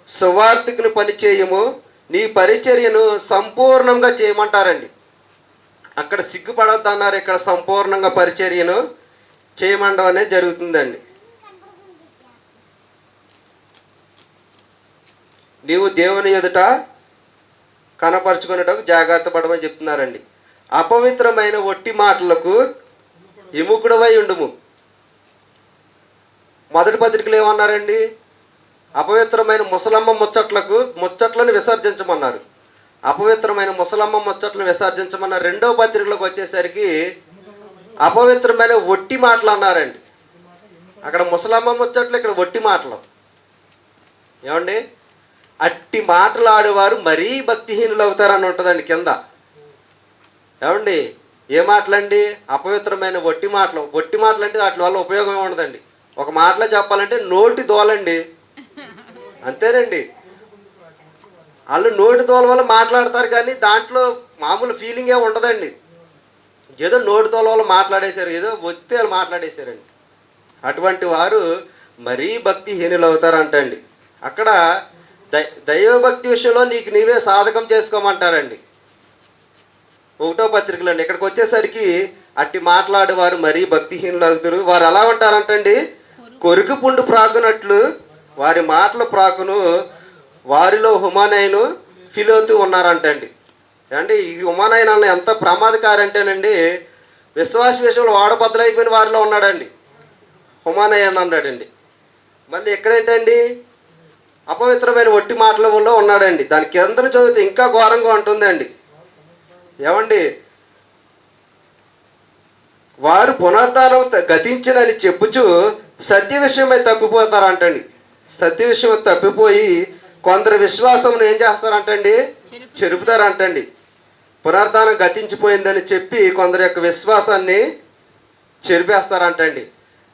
సువార్తికుని పని చేయము, నీ పరిచర్యను సంపూర్ణంగా చేయమంటారండి. అక్కడ సిగ్గుపడొద్దు అన్నారు, ఇక్కడ సంపూర్ణంగా పరిచర్యను చేయమండం అనేది జరుగుతుందండి. నీవు దేవుని ఎదుట కనపరుచుకునేటకు జాగ్రత్త పడమని చెప్తున్నారండి. అపవిత్రమైన ఒట్టి మాటలకు విముఖుడవై ఉండుము. మొదటి పత్రికలు ఏమన్నారండి? అపవిత్రమైన ముసలమ్మ ముచ్చట్లను విసర్జించమన్నారు. అపవిత్రమైన ముసలమ్మ ముచ్చట్లను విసర్జించమన్నారు. 2వ పత్రికలోకి వచ్చేసరికి అపవిత్రమైన ఒట్టి మాటలు అన్నారండి. అక్కడ ముసలమ్మ ముచ్చట్లు, ఇక్కడ ఒట్టి మాటలు. ఏమండి అట్టి మాటలు ఆడేవారు మరీ భక్తిహీనులు అవుతారని ఉంటుందండి కింద. ఏమండి ఏ మాటలండి? అపవిత్రమైన ఒట్టి మాటలు. ఒట్టి మాటలు అంటే వాటి వల్ల ఉపయోగం ఉండదండి. ఒక మాటలో చెప్పాలంటే నోటి దోలండి, అంతేనండి. వాళ్ళు నోటి దోల వల్ల మాట్లాడతారు కానీ దాంట్లో మామూలు ఫీలింగే ఉండదండి. ఏదో నోటి దోల వల్ల మాట్లాడేశారు, ఏదో వచ్చి వాళ్ళు మాట్లాడేశారండి. అటువంటి వారు మరీ భక్తిహీనులు అవుతారంటండి. అక్కడ దైవభక్తి విషయంలో నీకు నీవే సాధకం చేసుకోమంటారండి 1వ పత్రికలోని. ఇక్కడికి వచ్చేసరికి అట్టి మాట్లాడేవారు మరీ భక్తిహీనులు అవుతారు. వారు ఎలా ఉంటారంటండి? కొరుకు పుండు ప్రాకునట్లు వారి మాటలు ప్రాకును, వారిలో హుమానైను ఫిలోతు ఉన్నారంటండి. అంటే ఈ హుమానైన్ అన్న ఎంత ప్రమాదకారి అంటేనండి, విశ్వాస విషయంలో వాడబద్దలైపోయిన వారిలో ఉన్నాడండి హుమానైన్ అన్నాడండి. మళ్ళీ ఎక్కడేంటండి? అపవిత్రమైన ఒట్టి మాటల వల్ల ఉన్నాడండి. దాని కింద చదివితే ఇంకా ఘోరంగా ఉంటుందండి. ఏమండి వారు పునరుద్ధానం గతించినని చెప్పుచు సత్య విషయమై తప్పిపోతారంటండి. సత్య విషయం తప్పిపోయి కొందరు విశ్వాసమును ఏం చేస్తారంటండి? చెరుపుతారంటండి. పునరుద్ధానం గతించిపోయిందని చెప్పి కొందరి యొక్క విశ్వాసాన్ని చెరిపేస్తారంటండి.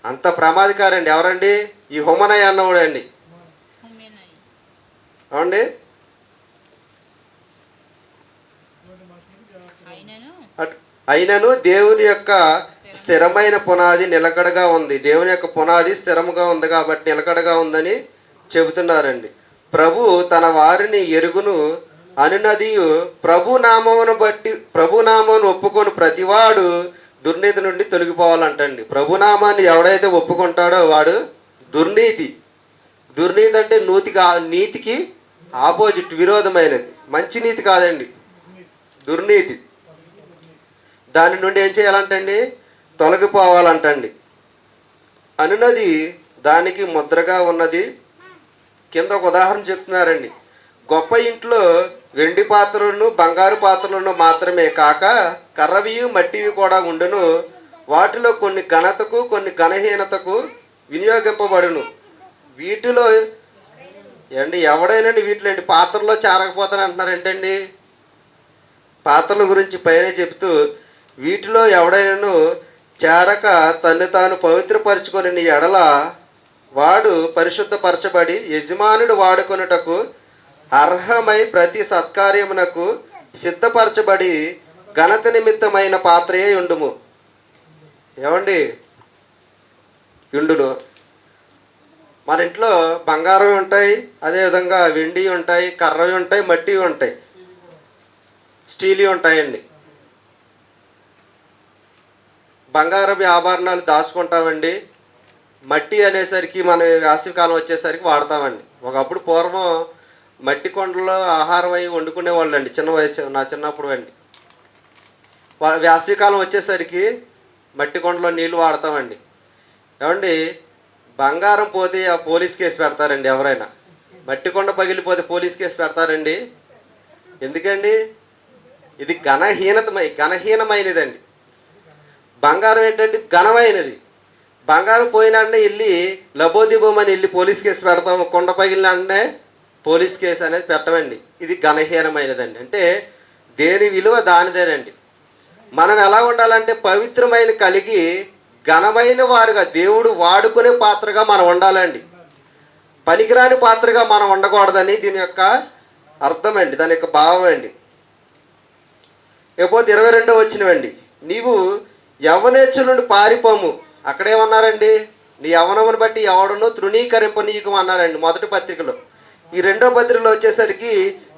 అంత ప్రమాదకారండి. ఎవరండి? ఈ హుమనయ్య అన్నవాడండి. ఏమండి అయినను దేవుని యొక్క స్థిరమైన పునాది నిలకడగా ఉంది. దేవుని యొక్క పునాది స్థిరముగా ఉంది కాబట్టి నిలకడగా ఉందని చెబుతున్నారండి. ప్రభు తన వారిని ఎరుగును, అనునదియు ప్రభునామమును ఒప్పుకొని ప్రతివాడు దుర్నీతి నుండి తొలగిపోవాలంటండి. ప్రభునామాన్ని ఎవడైతే ఒప్పుకుంటాడో వాడు దుర్నీతి అంటే నీతికి ఆపోజిట్, విరోధమైనది. మంచి నీతి కాదండి, దుర్నీతి. దాని నుండి ఏం చేయాలంటండి? తొలగిపోవాలంటండి. అనునది దానికి ముద్రగా ఉన్నది. కింద ఒక ఉదాహరణ చెప్తున్నారండి. గొప్ప ఇంట్లో వెండి పాత్రలను బంగారు పాత్రలను మాత్రమే కాక కర్రవియు మట్టివి కూడా ఉండును. వాటిలో కొన్ని ఘనతకు కొన్ని ఘనహీనతకు వినియోగింపబడును. వీటిలో ఎవడైనా వీటిలో పాత్రలో చేరకపోతాను అంటున్నారు ఏంటండి? పాత్రల గురించి పైన చెప్తూ వీటిలో ఎవడైనాను చేరక తను తాను పవిత్రపరచుకొని ఎడల వాడు పరిశుద్ధపరచబడి యజమానుడు వాడుకొనుటకు అర్హమై ప్రతి సత్కార్యమునకు సిద్ధపరచబడి ఘనత నిమిత్తమైన పాత్రయే ఉండుము. ఉండును. మన ఇంట్లో బంగారం ఉంటాయి, అదేవిధంగా వెండి ఉంటాయి, కర్రవి ఉంటాయి, మట్టి ఉంటాయి, స్టీల్ ఉంటాయండి. బంగారపు ఆభరణాలు దాచుకుంటామండి. మట్టి అనేసరికి మనం వేసవికాలం వచ్చేసరికి వాడతామండి. ఒకప్పుడు పూర్వం మట్టి కొండలో ఆహారం అవి వండుకునే వాళ్ళు అండి. నా చిన్నప్పుడు అండి. వేసవికాలం వచ్చేసరికి మట్టి కొండలో నీళ్లు వాడతామండి. బంగారం పోతే ఆ పోలీస్ కేసు పెడతారండి. ఎవరైనా మట్టి కొండ పగిలిపోతే పోలీస్ కేసు పెడతారండి. ఎందుకండి? ఇది ఘనహీనమైనదండి. బంగారం ఏంటండి? ఘనమైనది. బంగారం పోయినంటే వెళ్ళి లబోదిబోమని వెళ్ళి పోలీస్ కేసు పెడతాము. కొండ పగిలినంటే పోలీస్ కేసు అనేది పెట్టమండి. ఇది ఘనహీనమైనదండి. అంటే దేని విలువ దానిదేనండి. మనం ఎలా ఉండాలంటే పవిత్రమైన కలిగి ఘనమైన వారుగా దేవుడు వాడుకునే పాత్రగా మనం ఉండాలండి. పనికిరాని పాత్రగా మనం ఉండకూడదని దీని యొక్క అర్థం అండి, దాని యొక్క భావం అండి. ఇకపోతే 22వ వచనమండి. నీవు యవ్వనేచ్ఛ నుండి పారిపోము. అక్కడేమన్నారండి? నీ యవ్వనమును బట్టి ఎవడునో తృణీకరింపనీయకు అన్నారండి మొదటి పత్రికలో. ఈ రెండో పత్రికలో వచ్చేసరికి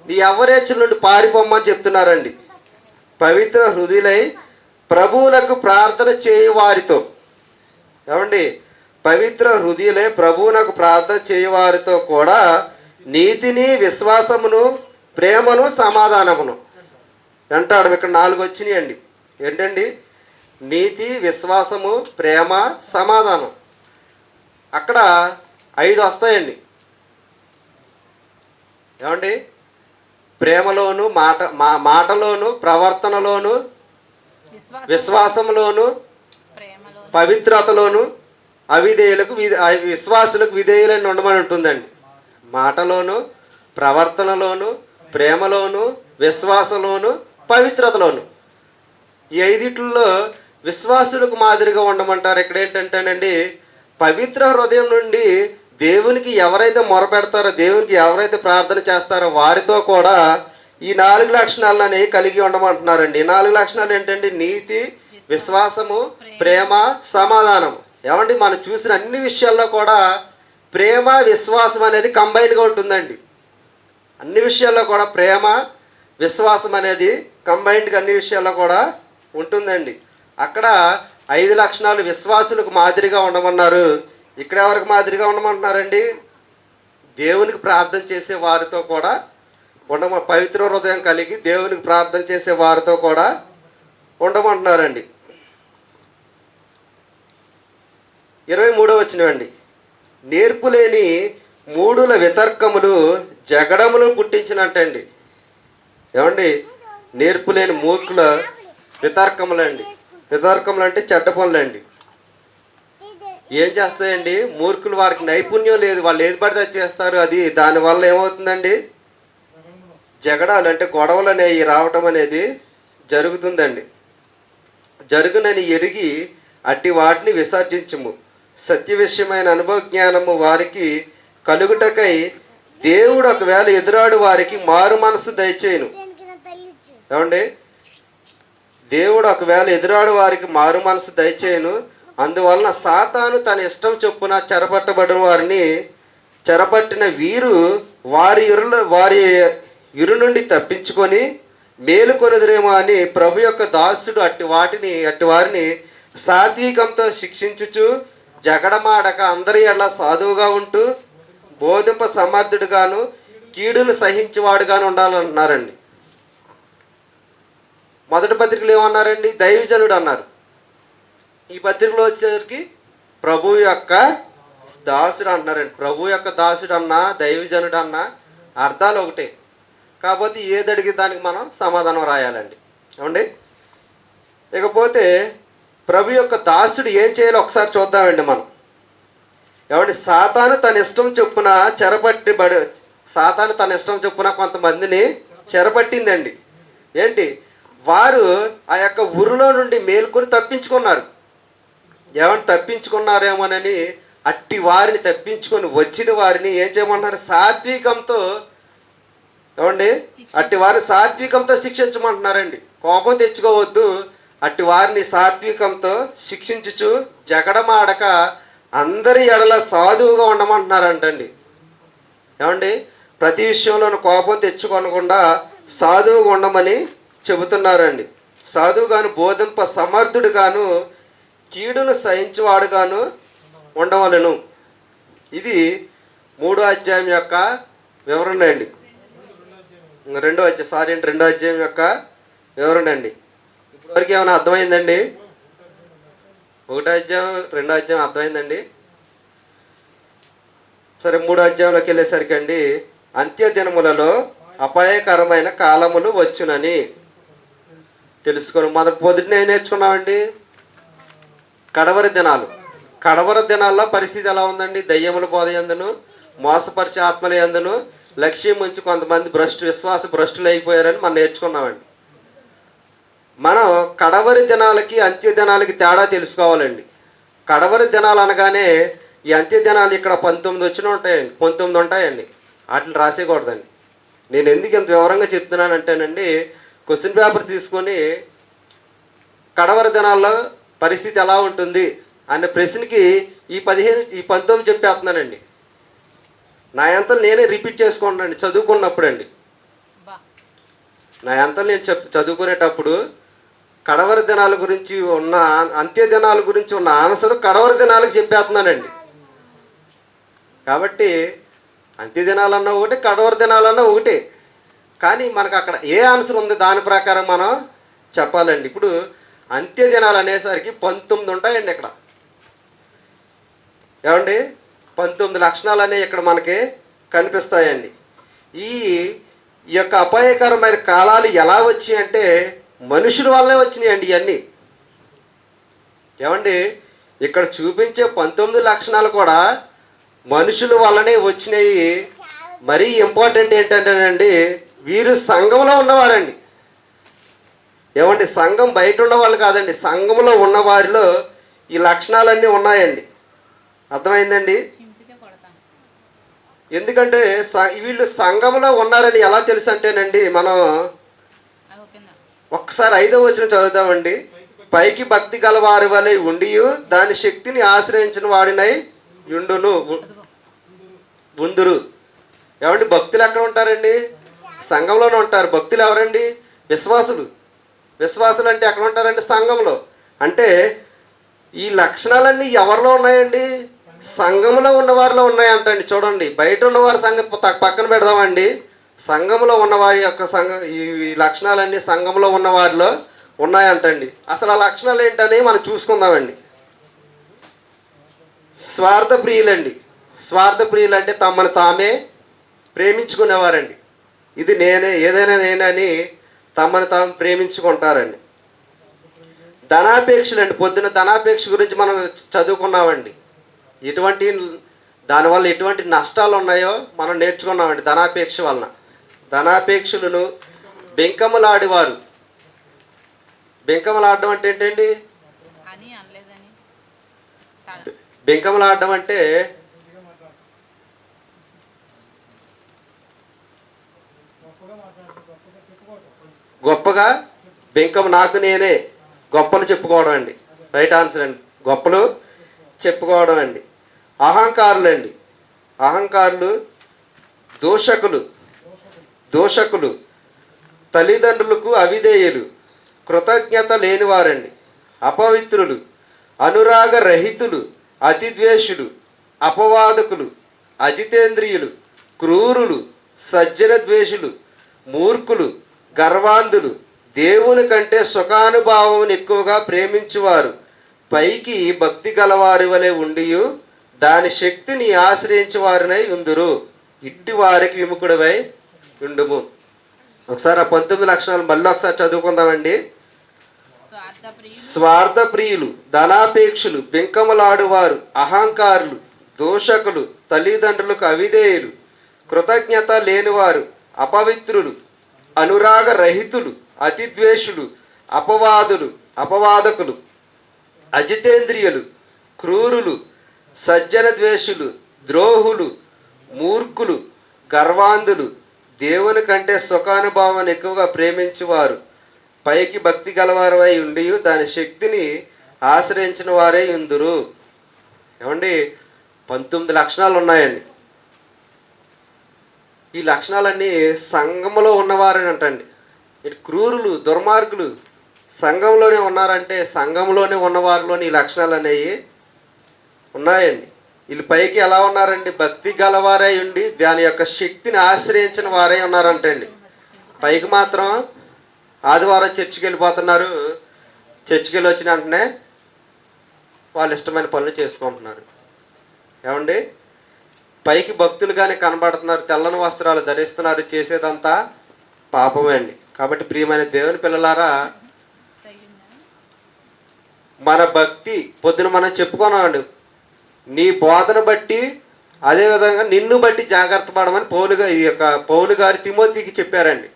నీ యవ్వనేచ్ఛ నుండి పారిపోమని చెప్తున్నారండి. పవిత్ర హృదయులై ప్రభువునకు ప్రార్థన చేయు వారితో పవిత్ర హృదయులై ప్రభువునకు ప్రార్థన చేయు వారితో కూడా నీతిని, విశ్వాసమును, ప్రేమను, సమాధానమును అంటాడు. ఇక్కడ 4 వచ్చినాయండి. ఏంటండి? నీతి, విశ్వాసము, ప్రేమ, సమాధానం. అక్కడ 5 వస్తాయండి. ప్రేమలోను, మాటలోను, ప్రవర్తనలోను, విశ్వాసంలోను, పవిత్రతలోను, విశ్వాసులకు విధేయులని ఉండమని ఉంటుందండి. మాటలోను, ప్రవర్తనలోను, ప్రేమలోను, విశ్వాసంలోను, పవిత్రతలోను. ఈ 5 విశ్వాసులకు మాదిరిగా ఉండమంటారు. ఇక్కడ ఏంటంటేనండి, పవిత్ర హృదయం నుండి దేవునికి ఎవరైతే మొరపెడతారో, దేవునికి ఎవరైతే ప్రార్థన చేస్తారో వారితో కూడా ఈ 4 లక్షణాలని కలిగి ఉండమంటున్నారండి. ఈ 4 లక్షణాలు ఏంటండి? నీతి, విశ్వాసము, ప్రేమ, సమాధానము. మనం చూసిన అన్ని విషయాల్లో కూడా ప్రేమ, విశ్వాసం అనేది కంబైన్గా ఉంటుందండి. అన్ని విషయాల్లో కూడా ప్రేమ, విశ్వాసం అనేది కంబైన్డ్గా అన్ని విషయాల్లో కూడా ఉంటుందండి. అక్కడ 5 లక్షణాలు విశ్వాసులకు మాదిరిగా ఉండమన్నారు. ఇక్కడ ఎవరికి మాదిరిగా ఉండమంటున్నారండి? దేవునికి ప్రార్థన చేసే వారితో కూడా పవిత్ర హృదయం కలిగి దేవునికి ప్రార్థన చేసే వారితో కూడా ఉండమంటున్నారండి. 23వ వచనమండి. నేర్పులేని మూడుల వితర్కములు జగడములు పుట్టించినట్టండి. నేర్పులేని మూర్ఖుల వితర్కములండి. వితర్కములు అంటే చెడ్డ పనులండి. ఏం చేస్తాయండి? మూర్ఖులు, వారికి నైపుణ్యం లేదు, వాళ్ళు ఏది పడితే చేస్తారు. దానివల్ల ఏమవుతుందండి? జగడాలు అంటే గొడవలు అనేవి రావటం అనేది జరుగుతుందండి. జరుగునని ఎరిగి అట్టి వాటిని విసర్జించము. సత్య విషయమైన అనుభవ జ్ఞానము వారికి కలుగుటకై దేవుడు ఒకవేళ ఎదురాడు వారికి మారు మనసు దయచేయును. దేవుడు ఒకవేళ ఎదురాడు వారికి మారు మనసు దయచేయును. అందువలన సాతాను తన ఇష్టం చొప్పున చెరపట్టబడిన వారిని చెరపట్టిన వీరు వారి ఇరు నుండి తప్పించుకొని మేలుకొనుదురేమో అని ప్రభు యొక్క దాసుడు అట్టి వారిని సాత్వికంతో శిక్షించుచు జగడమాడక అందరి ఎడల సాధువుగా ఉంటూ బోధింప సమర్థుడుగాను కీడును సహించేవాడుగాను ఉండాలన్నారండి. మొదటి పత్రికలు ఏమన్నారండి? దైవజనుడు అన్నారు. ఈ పత్రికలో వచ్చేసరికి ప్రభు యొక్క దాసుడు అంటున్నారండి. ప్రభు యొక్క దాసుడు అన్నా దైవజనుడు అన్నా అర్థాలు ఒకటే, కాకపోతే ఏది అడిగి దానికి మనం సమాధానం రాయాలండి. ఏమండి? ఇకపోతే ప్రభు యొక్క దాసుడు ఏం చేయాలో ఒకసారి చూద్దామండి మనం. ఏమండి? సాతాను తన ఇష్టం చొప్పున సాతాను తన ఇష్టం చొప్పున కొంతమందిని చెరపట్టిందండి. ఏంటి? వారు ఆ యొక్క ఉరిలో నుండి మేలుకొని తప్పించుకున్నారు. ఏమంటే తప్పించుకున్నారేమోనని అట్టి వారిని తప్పించుకొని వచ్చిన వారిని ఏం చేయమంటున్నారు? సాత్వికంతో. ఏమండి? అట్టి వారిని సాత్వికంతో శిక్షించమంటున్నారండి. కోపం తెచ్చుకోవద్దు. అట్టి వారిని సాత్వికంతో శిక్షించుచు జగడమాడక అందరి ఎడల సాధువుగా ఉండమంటున్నారంటండి. ఏమండి? ప్రతి విషయంలోనూ కోపం తెచ్చుకోనకుండా సాధువుగా ఉండమని చెబుతున్నారండి. సాధువుగాను బోధింప సమర్థుడుగాను కీడును సహించేవాడుగాను ఉండవలను. ఇది 3వ అధ్యాయం యొక్క వివరణ అండి. 2వ అధ్యాయం యొక్క వివరణ అండి. ఇప్పటివరకు ఏమైనా అర్థమైందండి? 1వ అధ్యాయం 2వ అధ్యాయం అర్థమైందండి. సరే, 3వ అధ్యాయంలోకి వెళ్ళేసరికి అండి, అంత్య దినములలో అపాయకరమైన కాలములు వచ్చునని తెలుసుకొని పొద్దున్నే ఏం నేర్చుకున్నామండి? కడవరి దినాల్లో పరిస్థితి ఎలా ఉందండి? దయ్యముల బోధ యందును మోసపరిచే ఆత్మల యందును లక్ష్యం ఉంచి కొంతమంది విశ్వాస భ్రష్టులు అయిపోయారని మనం నేర్చుకున్నామండి. మనం కడవరి దినాలకి అంత్య దినాలకి తేడా తెలుసుకోవాలండి. కడవరి దినాలు అనగానే ఈ అంత్య దినాలు ఇక్కడ 19 ఉంటాయండి. వాటిని రాసేయకూడదండి. నేను ఎందుకు ఇంత వివరంగా చెప్తున్నానంటేనండి, క్వశ్చన్ పేపర్ తీసుకొని కడవరి దినాల్లో పరిస్థితి ఎలా ఉంటుంది అనే ప్రశ్నకి ఈ 19 చెప్పేస్తున్నానండి. నా అంతలు నేనే రిపీట్ చేసుకుంటానండి చదువుకున్నప్పుడు అండి. నా అంతలు నేను చదువుకునేటప్పుడు కడవరి దినాల గురించి ఉన్న అంత్య దినాల గురించి ఉన్న ఆన్సర్ కడవరి దినాలకు చెప్పేస్తున్నానండి. కాబట్టి అంత్య దినాలన్నా ఒకటి, కడవరి దినాలన్నా ఒకటే. కానీ మనకు అక్కడ ఏ ఆన్సర్ ఉంది దాని ప్రకారం మనం చెప్పాలండి. ఇప్పుడు అంత్య దినాలు అనేసరికి 19 ఉంటాయండి ఇక్కడ. ఏమండి? 19 లక్షణాలు అనేవి ఇక్కడ మనకి కనిపిస్తాయండి. ఈ యొక్క అపాయకరమైన కాలాలు ఎలా వచ్చాయి అంటే మనుషుల వల్లే వచ్చినాయండి ఇవన్నీ. ఏమండి? ఇక్కడ చూపించే 19 లక్షణాలు కూడా మనుషుల వల్లనే వచ్చినాయి. మరీ ఇంపార్టెంట్ ఏంటంటేనండి, వీరు సంఘంలో ఉన్నవారండి. ఏమండి? సంఘం బయట ఉన్నవాళ్ళు కాదండి, సంఘంలో ఉన్నవారిలో ఈ లక్షణాలన్నీ ఉన్నాయండి. అర్థమైందండి? ఎందుకంటే వీళ్ళు సంఘంలో ఉన్నారని ఎలా తెలుసు అంటేనండి, మనం ఒకసారి 5వ వచనం చదువుతామండి. పైకి భక్తి గల వారి వలె ఉండి దాని శక్తిని ఆశ్రయించిన వాడినై ఉందురు. ఏమండి? భక్తులు ఎక్కడ ఉంటారండి? సంఘంలోనే ఉంటారు. భక్తులు ఎవరండి? విశ్వాసులు అంటే ఎక్కడ ఉంటారండి? సంఘంలో. అంటే ఈ లక్షణాలన్నీ ఎవరిలో ఉన్నాయండి? సంఘంలో ఉన్నవారిలో ఉన్నాయంటండి. చూడండి, బయట ఉన్నవారి సంగతి పక్కన పెడదామండి. సంఘంలో ఉన్నవారి యొక్క ఈ లక్షణాలన్నీ సంఘంలో ఉన్నవారిలో ఉన్నాయంటండి. అసలు ఆ లక్షణాలు ఏంటని మనం చూసుకుందామండి. స్వార్థప్రియులు అంటే తమను తామే ప్రేమించుకునేవారండి. ఇది ఏదైనా నేనని తమను తాము ప్రేమించుకుంటారండి. ధనాపేక్షలు అండి. పొద్దున ధనాపేక్ష గురించి మనం చదువుకున్నామండి. దానివల్ల ఎటువంటి నష్టాలు ఉన్నాయో మనం నేర్చుకున్నామండి. ధనాపేక్ష వలన ధనాపేక్షలను బెంకములాడేవారు. బెంకములాడడం అంటే ఏంటండి? బెంకములాడడం అంటే గొప్పగా నాకు నేనే గొప్పలు చెప్పుకోవడం అండి. రైట్ ఆన్సర్ అండి. గొప్పలు చెప్పుకోవడం అండి. అహంకారులు, దూషకులు, దోషకులు, తల్లిదండ్రులకు అవిధేయులు, కృతజ్ఞత లేనివారండి, అపవిత్రులు, అనురాగ రహితులు, అతిద్వేషులు, అపవాదకులు, అజితేంద్రియులు, క్రూరులు, సజ్జన ద్వేషులు, మూర్ఖులు, గర్వాంధులు, దేవుని కంటే సుఖానుభావం ఎక్కువగా ప్రేమించువారు, పైకి భక్తి గలవారి వలె ఉండియు దాని శక్తిని ఆశ్రయించి వారినై ఉందురు. ఇట్టి వారికి విముఖుడవై ఉండుము. ఒకసారి ఆ 19 లక్షణాలు మళ్ళీ ఒకసారి చదువుకుందామండి. స్వార్థ ప్రియులు, ధనాపేక్షులు, పెంకములాడువారు, అహంకారులు, దోషకులు, తల్లిదండ్రులకు అవిధేయులు, కృతజ్ఞత లేనివారు, అపవిత్రులు, అనురాగ రహితులు, అతిద్వేషులు, అపవాదకులు, అజితేంద్రియులు, క్రూరులు, సజ్జన ద్వేషులు, ద్రోహులు, మూర్ఖులు, గర్వాంధులు, దేవుని కంటే సుఖానుభావాన్ని ఎక్కువగా ప్రేమించువారు, పైకి భక్తి గలవారై ఉండి దాని శక్తిని ఆశ్రయించిన వారే ఉందురు. ఏమండి, 19 లక్షణాలు ఉన్నాయండి. ఈ లక్షణాలన్నీ సంఘంలో ఉన్నవారని అంటండి. క్రూరులు, దుర్మార్గులు సంఘంలోనే ఉన్నారంటే సంఘంలోనే ఉన్నవారిలోని ఈ లక్షణాలు అనేవి ఉన్నాయండి. వీళ్ళు పైకి ఎలా ఉన్నారండి? భక్తి గలవారై ఉండి దాని యొక్క శక్తిని ఆశ్రయించిన వారై ఉన్నారంటండి. పైకి మాత్రం ఆదివారం చర్చికి వెళ్ళిపోతున్నారు, చర్చికి వెళ్ళి వచ్చిన వెంటనే వాళ్ళు ఇష్టమైన పనులు చేసుకుంటున్నారు. ఏమండి, పైకి భక్తులుగానే కనబడుతున్నారు, తెల్లని వస్త్రాలు ధరిస్తున్నారు, చేసేదంతా పాపమే అండి. కాబట్టి ప్రియమైన దేవుని పిల్లలారా, మన భక్తి పొద్దున మనం చెప్పుకున్నామండి, నీ బోధన బట్టి అదేవిధంగా నిన్ను బట్టి జాగ్రత్త పడమని పౌలు గారు తిమోతికి చెప్పారండి.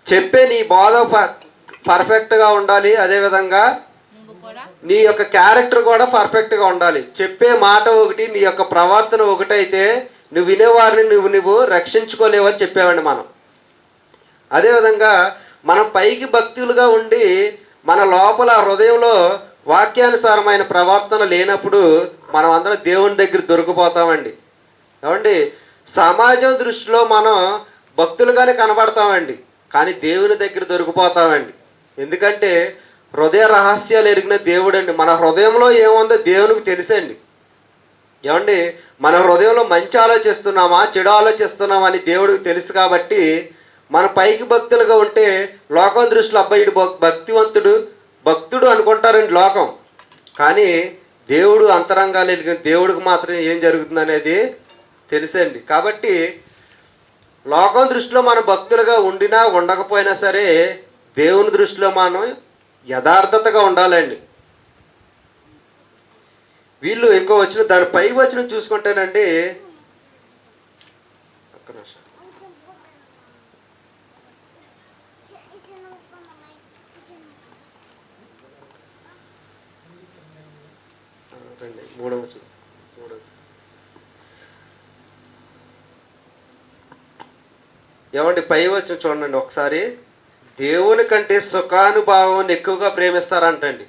చెప్పే నీ బోధ పర్ఫెక్ట్గా ఉండాలి, అదేవిధంగా నీ యొక్క క్యారెక్టర్ కూడా పర్ఫెక్ట్గా ఉండాలి. చెప్పే మాట ఒకటి, నీ యొక్క ప్రవర్తన ఒకటైతే నువ్వు వినేవారిని నువ్వు రక్షించుకోలేవని చెప్పామండి మనం. అదేవిధంగా మనం పైకి భక్తులుగా ఉండి మన లోపల హృదయంలో వాక్యానుసారమైన ప్రవర్తన లేనప్పుడు మనం అందరం దేవుని దగ్గర దొరికిపోతామండి. ఏమండి, సమాజం దృష్టిలో మనం భక్తులుగానే కనబడతామండి, కానీ దేవుని దగ్గర దొరికిపోతామండి. ఎందుకంటే హృదయ రహస్యాలు ఎరిగిన దేవుడు అండి. మన హృదయంలో ఏముందో దేవునికి తెలుసండి. ఏమండి, మన హృదయంలో మంచి ఆలోచిస్తున్నామా చెడు ఆలోచిస్తున్నామా అని దేవుడికి తెలుసు. కాబట్టి మన పైకి భక్తులుగా ఉంటే లోకం దృష్టిలో అబ్బాయిడు భక్తుడు అనుకుంటారండి లోకం. కానీ దేవుడు అంతరంగాలు ఎరిగిన దేవుడికి మాత్రం ఏం జరుగుతుంది అనేది తెలుసండి. కాబట్టి లోకం దృష్టిలో మనం భక్తులుగా ఉండినా ఉండకపోయినా సరే దేవుని దృష్టిలో మనం యథార్థతగా ఉండాలండి. వీళ్ళు ఇంకో వచ్చిన దాని పై వచ్చిన చూసుకుంటేనండి, ఒక్క నిమిషం మూడవ ఏమండి, పై వచ్చిన చూడండి ఒకసారి. దేవుని కంటే సుఖానుభావాన్ని ఎక్కువగా ప్రేమిస్తారంటండి.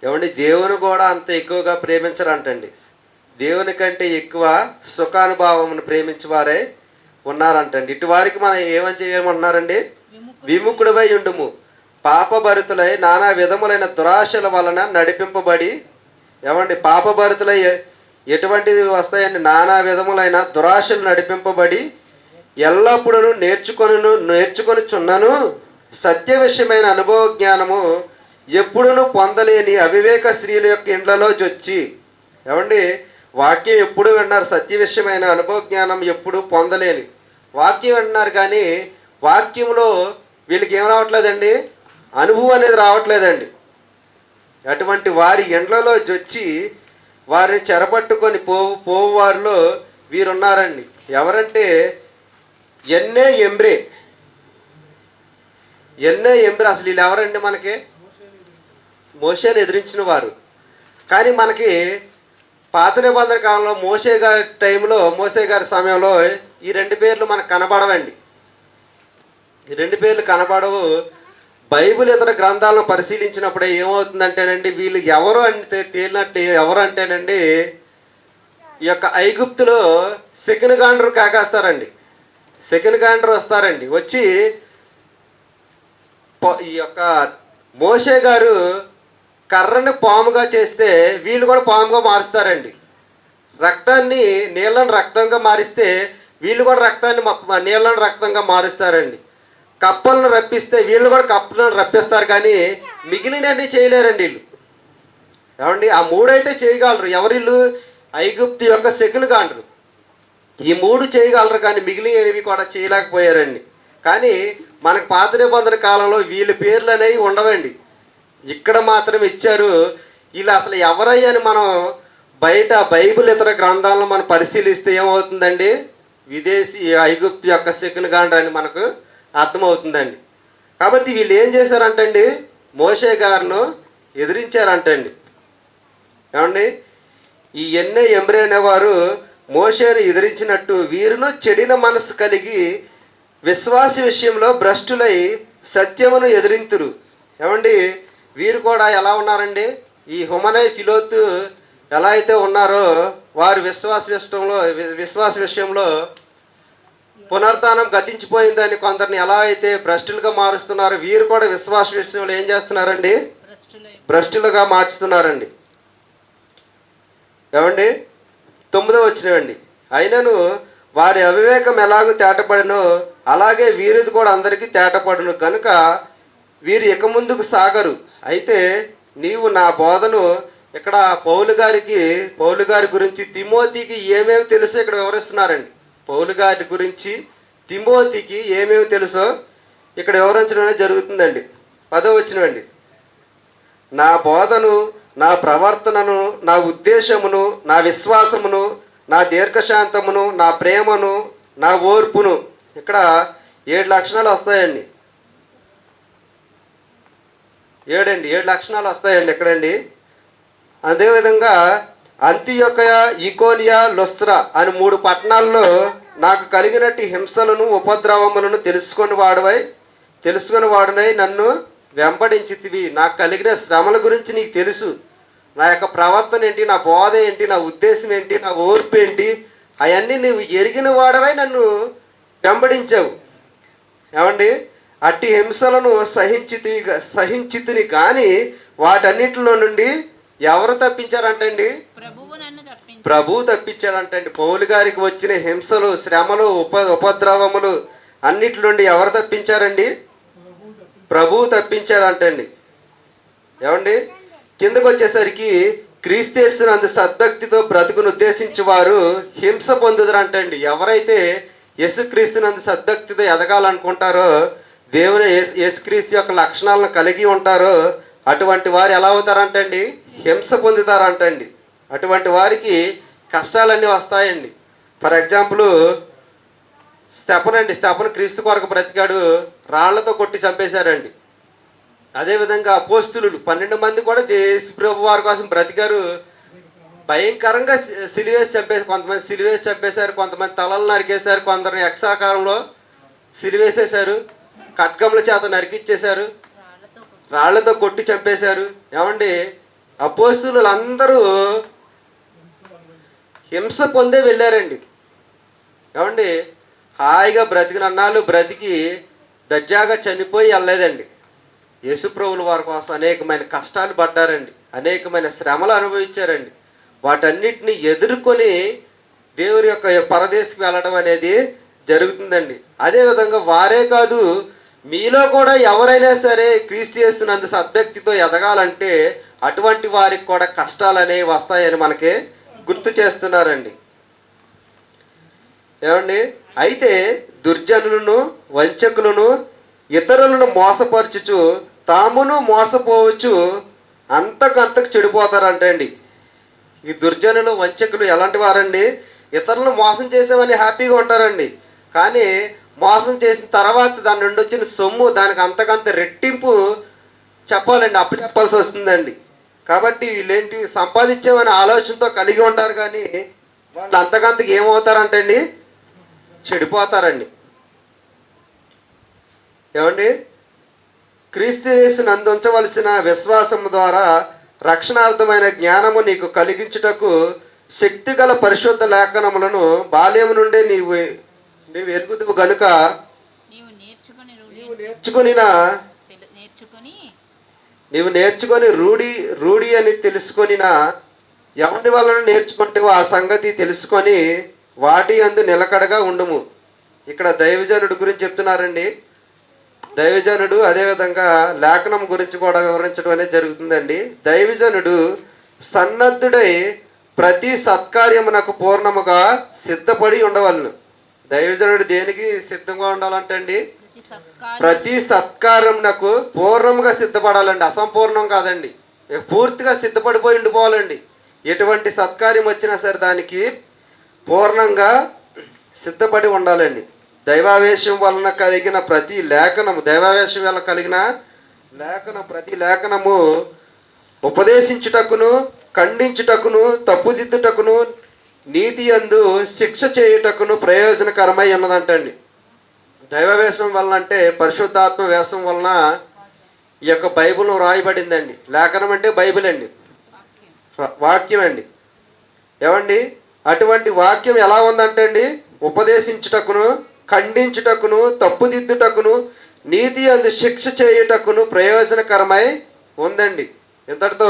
ఏమండి, దేవుని కూడా అంత ఎక్కువగా ప్రేమించరంటండి. దేవుని కంటే ఎక్కువ సుఖానుభావమును ప్రేమించేవారే ఉన్నారంటండి. ఇటు వారికి మనం ఏమని చేయమంటున్నారండి? విముఖుడివై ఉండుము, పాపభరితులై నానా విధములైన దురాశల వలన నడిపింపబడి. ఏమండి, పాపభరితులై ఎటువంటివి వస్తాయండి? నానా విధములైన దురాశలు నడిపింపబడి ఎల్లప్పుడూ నేర్చుకొనిచున్నాను సత్య విషయమైన అనుభవ జ్ఞానము ఎప్పుడునూ పొందలేని అవివేక స్త్రీల యొక్క ఇండ్లలో జొచ్చి. ఏమండి, వాక్యం ఎప్పుడు విన్నారు, సత్య విషయమైన అనుభవ జ్ఞానం ఎప్పుడు పొందలేని వాక్యం వింటున్నారు, కానీ వాక్యంలో వీళ్ళకి ఏం రావట్లేదండి? అనుభవం అనేది రావట్లేదండి. అటువంటి వారి ఇండ్లలో జొచ్చి వారిని చెరపట్టుకొని పోవు వారిలో వీరున్నారండి. ఎవరంటే ఎన్నే ఎంబ్రే. అసలు వీళ్ళు ఎవరండి? మనకి మోషేని ఎదిరించిన వారు. కానీ మనకి పాత నిబంధన కాలంలో మోషే గారి సమయంలో ఈ 2 పేర్లు మనకు కనబడవండి. ఈ 2 పేర్లు కనబడవు. బైబిల్ ఇతర గ్రంథాలను పరిశీలించినప్పుడే ఏమవుతుందంటేనండి, వీళ్ళు ఎవరు అంటే తేలినట్టు ఎవరు అంటేనండి, ఈ యొక్క ఐగుప్తులో సెకనుగాండ్రు కాకేస్తారండి. సెకండ్ కాండర్ వస్తారండి. వచ్చి ఈ యొక్క మోషే గారు కర్రని పాముగా చేస్తే వీళ్ళు కూడా పాముగా మారుస్తారండి. రక్తాన్ని నీళ్ళను రక్తంగా మారిస్తే వీళ్ళు కూడా రక్తాన్ని నీళ్ళను రక్తంగా మారుస్తారండి. కప్పలను రప్పిస్తే వీళ్ళు కూడా కప్పలను రప్పిస్తారు, కానీ మిగిలినన్నీ చేయలేరండి వీళ్ళు. ఏమండి, ఆ మూడైతే చేయగలరు. ఎవరిళ్ళు? ఐగుప్తు యొక్క సెకండ్ కాండరు. ఈ మూడు చేయగలరు, కానీ మిగిలినవి కూడా చేయలేకపోయారండి. కానీ మనకు పాత నిబంధన కాలంలో వీళ్ళ పేర్లు అనేవి ఉండవండి, ఇక్కడ మాత్రం ఇచ్చారు. వీళ్ళు అసలు ఎవరయ్యని మనం బయట బైబిల్ ఇతర గ్రంథాలను మనం పరిశీలిస్తే ఏమవుతుందండి? విదేశీ ఐగుప్తు యొక్క సెకండ్ కాండర్ అని మనకు అర్థమవుతుందండి. కాబట్టి వీళ్ళు ఏం చేశారంటండి? మోషే గారిను ఎదిరించారంటండి. ఏమండి, ఈ ఎమ్రే అనేవారు మోషేను ఎదిరించినట్టు వీరును చెడిన మనసు కలిగి విశ్వాస విషయంలో భ్రష్టులై సత్యమును ఎదిరింతురు. ఏమండి, వీరు కూడా ఎలా ఉన్నారండి? ఈ హుమనై ఫిలోతు ఎలా అయితే ఉన్నారో వారు విశ్వాస విషయంలో పునరుత్థానం గతించిపోయిందని కొందరిని ఎలా అయితే భ్రష్టులుగా మారుస్తున్నారో వీరు కూడా విశ్వాస విషయంలో ఏం చేస్తున్నారండి? భ్రష్టులుగా మార్చుతున్నారండి. ఏమండి, 9వ వచనమండి. అయినను వారి అవివేకం ఎలాగూ తేటపడినో అలాగే వీరిది కూడా అందరికీ తేటపడును కనుక వీరు ఇక ముందుకు సాగరు. అయితే నీవు నా బోధను ఇక్కడ పౌలు గారి గురించి తిమోతికి ఏమేమి తెలుసో ఇక్కడ వివరిస్తున్నారండి. పౌలు గారి గురించి తిమోతికి ఏమేమి తెలుసో ఇక్కడ వివరించడం జరుగుతుందండి. 10వ వచనమండి. నా బోధను, నా ప్రవర్తనను, నా ఉద్దేశమును, నా విశ్వాసమును, నా దీర్ఘశాంతమును, నా ప్రేమను, నా ఓర్పును. ఇక్కడ 7 లక్షణాలు వస్తాయండి. 7 లక్షణాలు వస్తాయండి ఎక్కడండి. అదేవిధంగా అంతియొకయ, ఈకోనియా, లుస్త్రా అని 3 పట్టణాల్లో నాకు కలిగినట్టు హింసలను ఉపద్రవములను తెలుసుకొని వాడునై నన్ను వెంబడించితివి. నాకు కలిగిన శ్రమల గురించి నీకు తెలుసు. నా యొక్క ప్రవర్తన ఏంటి, నా బోధ ఏంటి, నా ఉద్దేశం ఏంటి, నా ఓర్పు ఏంటి, అవన్నీ నువ్వు ఎరిగిన వాడవై నన్ను వెంబడించావు. ఏమండి, అట్టి హింసలను సహించితిని కానీ వాటన్నిటిలో నుండి ఎవరు తప్పించారంటండి? ప్రభువు తప్పించారంటండి. పౌలు గారికి వచ్చిన హింసలు, శ్రమలు, ఉపద్రవములు అన్నిటి నుండి ఎవరు తప్పించారండి? ప్రభువు తప్పించారంటండి. ఏమండి, కిందకు వచ్చేసరికి క్రీస్తేస్తున్నందు సద్భక్తితో బ్రతుకును ఉద్దేశించి వారు హింస పొందుదరంటండి. ఎవరైతే యేసుక్రీస్తునందు సద్భక్తితో ఎదగాలనుకుంటారో, దేవుని యేసుక్రీస్తు యొక్క లక్షణాలను కలిగి ఉంటారో అటువంటి వారు ఎలా అవుతారంటండి? హింస పొందుతారంటండి. అటువంటి వారికి కష్టాలన్నీ వస్తాయండి. ఫర్ ఎగ్జాంపుల్ స్టెఫన్ క్రీస్తు కొరకు బ్రతికాడు, రాళ్లతో కొట్టి చంపేశారండి. అదేవిధంగా అపోస్తులు 12 మంది కూడా యేసు ప్రభు వారి కోసం బ్రతికారు. భయంకరంగా కొంతమంది సిలివేసి చంపేశారు, కొంతమంది తలలు నరికేశారు, కొందరిని యక్షాకారంలో సిలివేసేశారు, ఖడ్గముల చేత నరికిచ్చేశారు, రాళ్లతో కొట్టి చంపేశారు. ఏమండి, అపోస్తులు అందరూ హింస పొందే వెళ్ళారండి. ఏమండి, హాయిగా బ్రతికినన్నాళ్ళు బ్రతికి దర్జాగా చనిపోయి వెళ్ళలేదండి. యేసుప్రభుల వారి కోసం అనేకమైన కష్టాలు పడ్డారండి, అనేకమైన శ్రమలు అనుభవించారండి. వాటన్నిటిని ఎదుర్కొని దేవుని యొక్క పరదేశకు వెళ్ళడం అనేది జరుగుతుందండి. అదేవిధంగా వారే కాదు, మీలో కూడా ఎవరైనా సరే క్రీస్తు యేసునందు సద్భక్తితో ఎదగాలంటే అటువంటి వారికి కూడా కష్టాలు అనేవి వస్తాయని మనకి గుర్తు చేస్తున్నారండి. ఏమండి, అయితే దుర్జనులను, వంచకులను, ఇతరులను మోసపరచుచు తామును మోసపోవచ్చు అంతకంతకు చెడిపోతారంటండి. ఈ దుర్జనులు, వంచకులు ఎలాంటి వారండి? ఇతరులను మోసం చేసేవని హ్యాపీగా ఉంటారండి, కానీ మోసం చేసిన తర్వాత దాని నుండి వచ్చిన సొమ్ము దానికి అంతకంత రెట్టింపు చెప్పాలండి, అప్పు చెప్పాల్సి వస్తుందండి. కాబట్టి వీళ్ళేంటి సంపాదించామనే ఆలోచనతో కలిగి ఉంటారు, కానీ వాళ్ళు అంతకంతకు ఏమవుతారంటండి? చెడిపోతారండి. ఏమండి, క్రీస్తు యేసునందు ఉంచవలసిన విశ్వాసము ద్వారా రక్షణార్థమైన జ్ఞానము నీకు కలిగించుటకు శక్తిగల పరిశుద్ధ లేఖనములను బాల్యము నుండే నీవు ఎరుగుదువు గనుక నీవు నేర్చుకొని నీవు నేర్చుకొనినా నీవు నేర్చుకొని రూఢి అని తెలుసుకొనినా ఎవరి వలన నేర్చుకుంటేవో ఆ సంగతి తెలుసుకొని వాటి యందు నిలకడగా ఉండుము. ఇక్కడ దైవజనుడు గురించి చెప్తున్నారండి. దైవజనుడు అదేవిధంగా లేఖనం గురించి కూడా వివరించడం అనేది జరుగుతుందండి. దైవజనుడు సన్నద్ధుడై ప్రతి సత్కార్యమునకు పూర్ణముగా సిద్ధపడి ఉండవలను. దైవజనుడు దేనికి సిద్ధంగా ఉండాలంటే అండి, ప్రతి సత్కార్యమునకు పూర్ణముగా సిద్ధపడాలండి. అసంపూర్ణం కాదండి, పూర్తిగా సిద్ధపడిపోయి ఉండిపోవాలండి. ఎటువంటి సత్కార్యం వచ్చినా సరే దానికి పూర్ణంగా సిద్ధపడి ఉండాలండి. దైవావేశం వలన కలిగిన ప్రతి లేఖనము, దైవావేశం వల్ల కలిగిన ప్రతి లేఖనము ఉపదేశించుటకును, ఖండించుటకును, తప్పుదిద్దుటకును, నీతి యందు శిక్ష చేయుటకును ప్రయోజనకరమై ఉన్నదంటండి. దైవవేశం వలన అంటే పరిశుద్ధాత్మ వేషం వలన ఈ యొక్క బైబిల్ రాయబడిందండి. లేఖనం అంటే బైబిల్ అండి, వాక్యం అండి. ఏమండి, అటువంటి వాక్యం ఎలా ఉందంటే అండి, ఉపదేశించుటకును, ఖండించుటకును, తప్పుదిద్దుటకును, నీతి యందు శిక్ష చేయుటకును ప్రయోజనకరమై ఉందండి. ఇంతటితో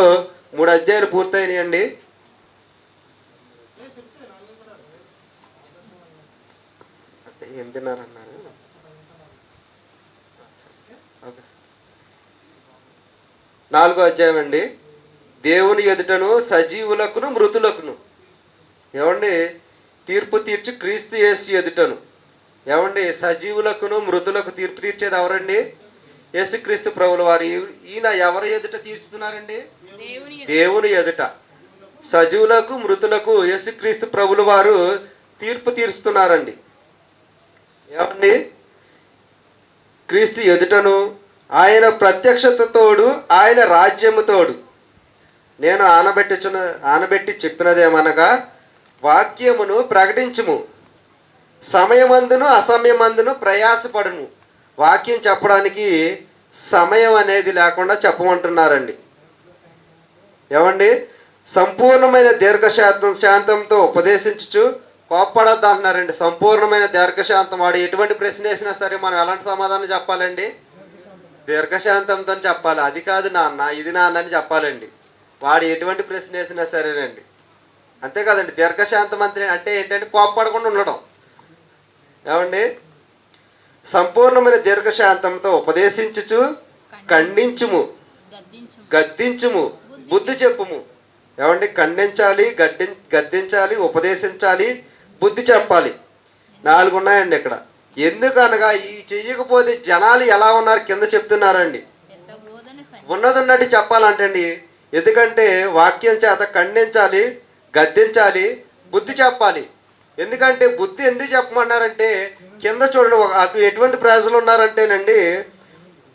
3 అధ్యాయాలు పూర్తయినాయండి. ఎంతిన్నారన్నారు? 4వ అధ్యాయం అండి. దేవుని ఎదుటను సజీవులకును మృతులకును. ఏమండి, తీర్పు తీర్చి క్రీస్తు యేసు ఎదుటను. ఏమండి, సజీవులకును మృతులకు తీర్పు తీర్చేది ఎవరండి? యేసుక్రీస్తు ప్రభుల వారు. ఈయన ఎవరి ఎదుట తీర్చుతున్నారండి? దేవుని ఎదుట. సజీవులకు మృతులకు యేసుక్రీస్తు ప్రభుల వారు తీర్పు తీరుస్తున్నారండి. ఏమండి, క్రీస్తు ఎదుటను ఆయన ప్రత్యక్షత తోడు, ఆయన రాజ్యము తోడు. నేను ఆనబెట్టి చెప్పినదేమనగా వాక్యమును ప్రకటించుము, సమయమందును అసమయమందును ప్రయాసపడును. వాక్యం చెప్పడానికి సమయం అనేది లేకుండా చెప్పమంటున్నారండి. ఏమండి, సంపూర్ణమైన శాంతంతో ఉపదేశించుచు కోప్పడద్దు అంటున్నారండి. సంపూర్ణమైన దీర్ఘశాంతం. వాడు ఎటువంటి ప్రశ్న వేసినా సరే మనం ఎలాంటి సమాధానం చెప్పాలండి? దీర్ఘశాంతంతో చెప్పాలి. అది కాదు నాన్న, ఇది నాన్న అని చెప్పాలండి. వాడు ఎటువంటి ప్రశ్న వేసినా సరేనండి. అంతే కదండి. దీర్ఘశాంతం అంటే ఏంటంటే కోప్పడకుండా ఉండడం. ఏమండి, సంపూర్ణమైన దీర్ఘశాంతంతో ఉపదేశించుచు ఖండించుము, గద్దించుము, బుద్ధి చెప్పుము. ఏమండి, ఖండించాలి, గద్దించాలి, ఉపదేశించాలి, బుద్ధి చెప్పాలి. 4 ఉన్నాయండి ఇక్కడ. ఎందుకనగా ఈ చెయ్యకపోతే జనాలు ఎలా ఉన్నారు కింద చెప్తున్నారండి. ఉన్నదన్నట్టు చెప్పాలంటే అండి. ఎందుకంటే వాక్యం చేత ఖండించాలి, గద్దించాలి, బుద్ధి చెప్పాలి. ఎందుకంటే బుద్ధి ఎందుకు చెప్పమన్నారంటే కింద చూడండి, ఎటువంటి ప్రజలు ఉన్నారంటేనండి,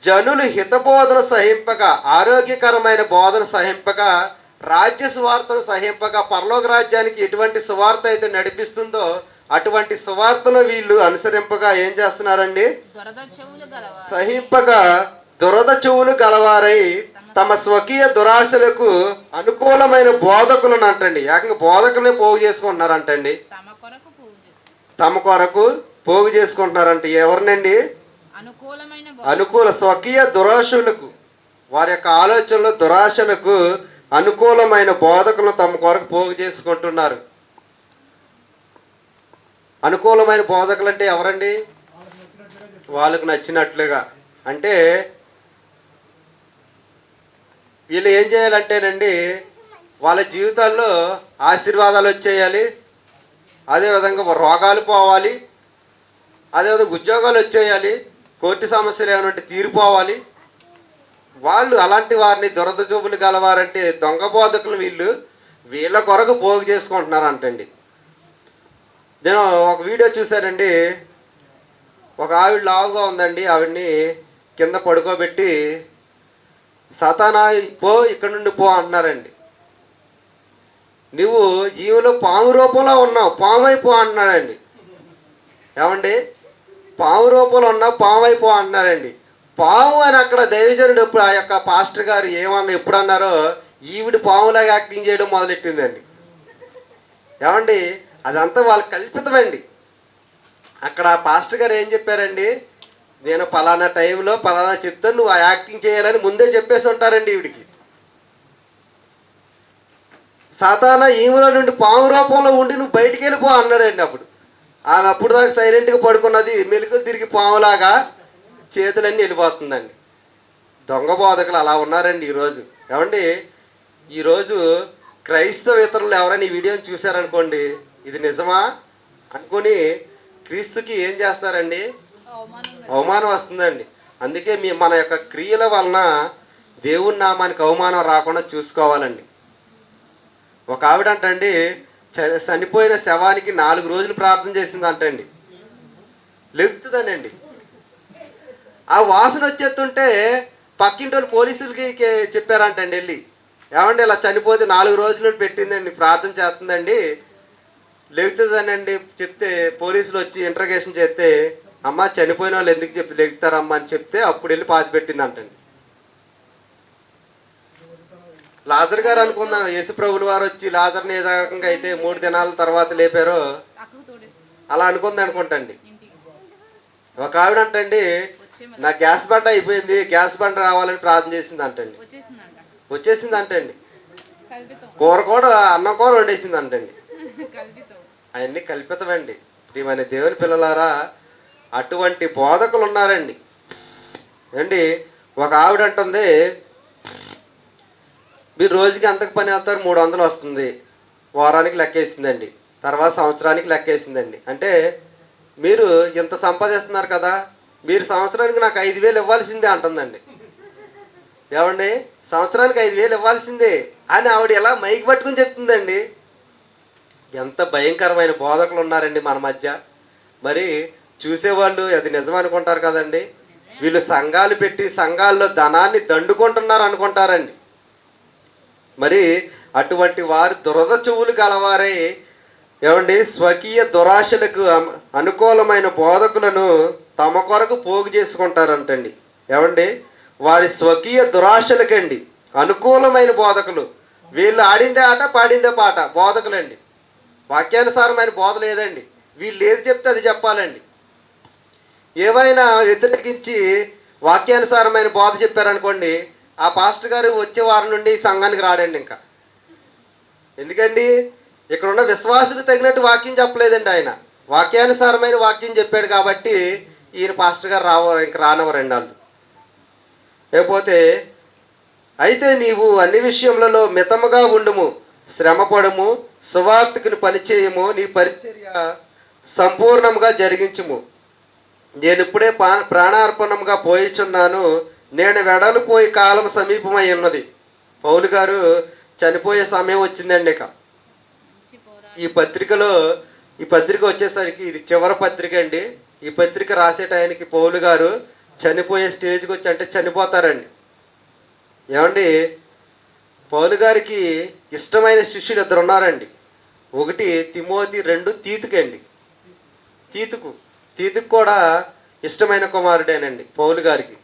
జనులు హితబోధన సహింపక, ఆరోగ్యకరమైన బోధన సహింపక, రాజ్య సువార్తను సహింపక, పరలోక రాజ్యానికి ఎటువంటి సువార్త అయితే నడిపిస్తుందో అటువంటి సువార్తను వీళ్ళు అనుసరింపగా ఏం చేస్తున్నారండి? సహింపగా దురద చెవులు గలవారై తమ స్వకీయ దురాశలకు అనుకూలమైన బోధకులను అంటండి. ఏకంగా బోధకులనే పోగు చేసుకుంటున్నారంటండి. తమ కొరకు పోగు చేసుకుంటున్నారంట. ఎవరినండి? అనుకూల స్వకీయ దురాశలకు, వారి యొక్క ఆలోచనలు దురాశలకు అనుకూలమైన బోధకులను తమ కొరకు పోగు చేసుకుంటున్నారు. అనుకూలమైన బోధకులు అంటే ఎవరండి? వాళ్ళకు నచ్చినట్లుగా. అంటే వీళ్ళు ఏం చేయాలంటేనండి, వాళ్ళ జీవితాల్లో ఆశీర్వాదాలు వచ్చేయాలి, అదేవిధంగా రోగాలు పోవాలి, అదేవిధంగా ఉద్యోగాలు వచ్చేయాలి, కోర్టు సమస్యలు ఏమైనా ఉంటే తీరిపోవాలి. వాళ్ళు అలాంటి వారిని దురద చూపులు గలవారంటే దొంగ బోధకులు వీళ్ళ కొరకు పోగు చేసుకుంటున్నారంటండి. నేను ఒక వీడియో చూశానండి. ఒక ఆవిడ లావుగా ఉందండి. ఆవిడ్ని కింద పడుకోబెట్టి సతానా పో, ఇక్కడ నుండి పో అంటున్నారండి. నువ్వు ఈమెలో పాము రూపంలో ఉన్నావు, పాము అయిపో అంటున్నాడండి. ఏమండి, పాము రూపంలో ఉన్నావు, పాము అయిపో అంటున్నారండి. పాము అని అక్కడ దైవజనుడు ఎప్పుడు, ఆ యొక్క పాస్టర్ గారు ఎప్పుడు అన్నారో ఈవిడ పాములాగా యాక్టింగ్ చేయడం మొదలెట్టిందండి. ఏమండి, అదంతా వాళ్ళ కల్పితమండి. అక్కడ పాస్టర్ గారు ఏం చెప్పారండి, నేను పలానా టైంలో పలానా చెప్తాను, నువ్వు ఆ యాక్టింగ్ చేయాలని ముందే చెప్పేసి ఉంటారండి ఈవిడికి. సాతానా ఈమెలో నుండి పాము రూపంలో ఉండి నువ్వు బయటికి వెళ్ళిపో అన్నాడండి. అప్పుడు ఆమె అప్పుడు దాకా సైలెంట్గా పడుకున్నది, మెలకు తిరిగి పాములాగా చేతులన్నీ వెళ్ళిపోతుందండి. దొంగ బోధకులు అలా ఉన్నారండి ఈరోజు. ఏమండి, ఈరోజు క్రైస్తవేతరులు ఎవరైనా ఈ వీడియోని చూశారనుకోండి, ఇది నిజమా అనుకొని క్రీస్తుకి ఏం చేస్తారండి, అవమానం వస్తుందండి. అందుకే మన యొక్క క్రియల వలన దేవుని నామానికి అవమానం రాకుండా చూసుకోవాలండి. ఒక ఆవిడ అంటండి, చనిపోయిన శవానికి 4 రోజులు ప్రార్థన చేసింది అంటండి, లెగుతుందనండి. ఆ వాసన వచ్చేస్తుంటే పక్కింటి వాళ్ళు పోలీసులకి చెప్పారంటండి వెళ్ళి, ఏమండి ఇలా చనిపోతే 4 రోజులు పెట్టిందండి, ప్రార్థన చేస్తుందండి, లెగుతుందనండి. చెప్తే పోలీసులు వచ్చి ఇంట్రగేషన్ చేస్తే, అమ్మ చనిపోయిన వాళ్ళు ఎందుకు లెగుతారమ్మా అని చెప్తే అప్పుడు వెళ్ళి పాతి పెట్టింది అంటండి. లాజర్ గారు అనుకుందాం, యేసు ప్రభులు వారు వచ్చి లాజర్ని ఏ రకంగా అయితే 3 దినాల తర్వాత లేపారో అలా అనుకుంది అనుకుంటండి. ఒక ఆవిడ అంటండి, నా గ్యాస్ బండ అయిపోయింది, గ్యాస్ బండ రావాలని ప్రార్థన చేసింది అంటండి. వచ్చేసింది అంటండి. కూర కూడా అన్నం కూర వండేసింది అంటండి. అవన్నీ కల్పితమండి. ప్రియమైన దేవుని పిల్లలారా, అటువంటి బోధకులు ఉన్నారండి. అండి, ఒక ఆవిడ అంటుంది, మీరు రోజుకి ఎంతకు పని వెళ్తారు, 300 వస్తుంది, వారానికి లెక్కేసిందండి, తర్వాత సంవత్సరానికి లెక్కేసిందండి. అంటే మీరు ఇంత సంపాదిస్తున్నారు కదా, మీరు సంవత్సరానికి నాకు 5,000 ఇవ్వాల్సిందే అంటుందండి. ఏమండి, సంవత్సరానికి 5,000 ఇవ్వాల్సిందే అని ఆవిడ ఎలా మైకి పట్టుకుని చెప్తుందండి. ఎంత భయంకరమైన బోధకులు ఉన్నారండి మన మధ్య. మరి చూసేవాళ్ళు అది నిజం అనుకుంటారు కదండి. వీళ్ళు సంఘాలు పెట్టి సంఘాల్లో ధనాన్ని దండుకుంటున్నారు అనుకుంటారండి. మరి అటువంటి వారు దురద చెవులు గలవారై, ఏమండి, స్వకీయ దురాశలకు అనుకూలమైన బోధకులను తమ కొరకు పోగు చేసుకుంటారంటండి. ఏమండి, వారి స్వకీయ దురాశలకండి అనుకూలమైన బోధకులు. వీళ్ళు ఆడిందే ఆట పాడిందే పాట బోధకులండి. వాక్యానుసారమైన బోధ లేదండి. వీళ్ళు ఏది చెప్తే అది చెప్పాలండి. ఏమైనా వ్యతిరేకించి వాక్యానుసారమైన బోధ చెప్పారనుకోండి, ఆ పాస్టర్ గారు వచ్చే వారం నుండి సంఘానికి రాడండి. ఇంకా ఎందుకండి, ఇక్కడున్న విశ్వాసులు తగినట్టు వాక్యం చెప్పలేదండి. ఆయన వాక్యానుసారమైన వాక్యం చెప్పాడు కాబట్టి ఈయన పాస్టర్ గారు ఇంకా రానవరండి వాళ్ళు. లేకపోతే అయితే నీవు అన్ని విషయములలో మితముగా ఉండుము, శ్రమపడము, సువార్తకుని పనిచేయము, నీ పరిచర్య సంపూర్ణంగా జరిగించుము. నేను ఇప్పుడే ప్రాణార్పణంగా పోయిచున్నాను, నేను వెడలిపోయి కాలం సమీపమై ఉన్నది. పౌలు గారు చనిపోయే సమయం వచ్చిందండి. ఇక ఈ పత్రిక వచ్చేసరికి ఇది చివరి పత్రిక అండి. ఈ పత్రిక రాసే టైంకి పౌలు గారు చనిపోయే స్టేజ్కి వచ్చి, అంటే చనిపోతారండి. ఏమండి, పౌలు గారికి ఇష్టమైన శిష్యులు 2 ఉన్నారండి. ఒకటి తిమోతి, 2 తీతుకండి. తీతుకు కూడా ఇష్టమైన కుమారుడేనండి పౌలు గారికి,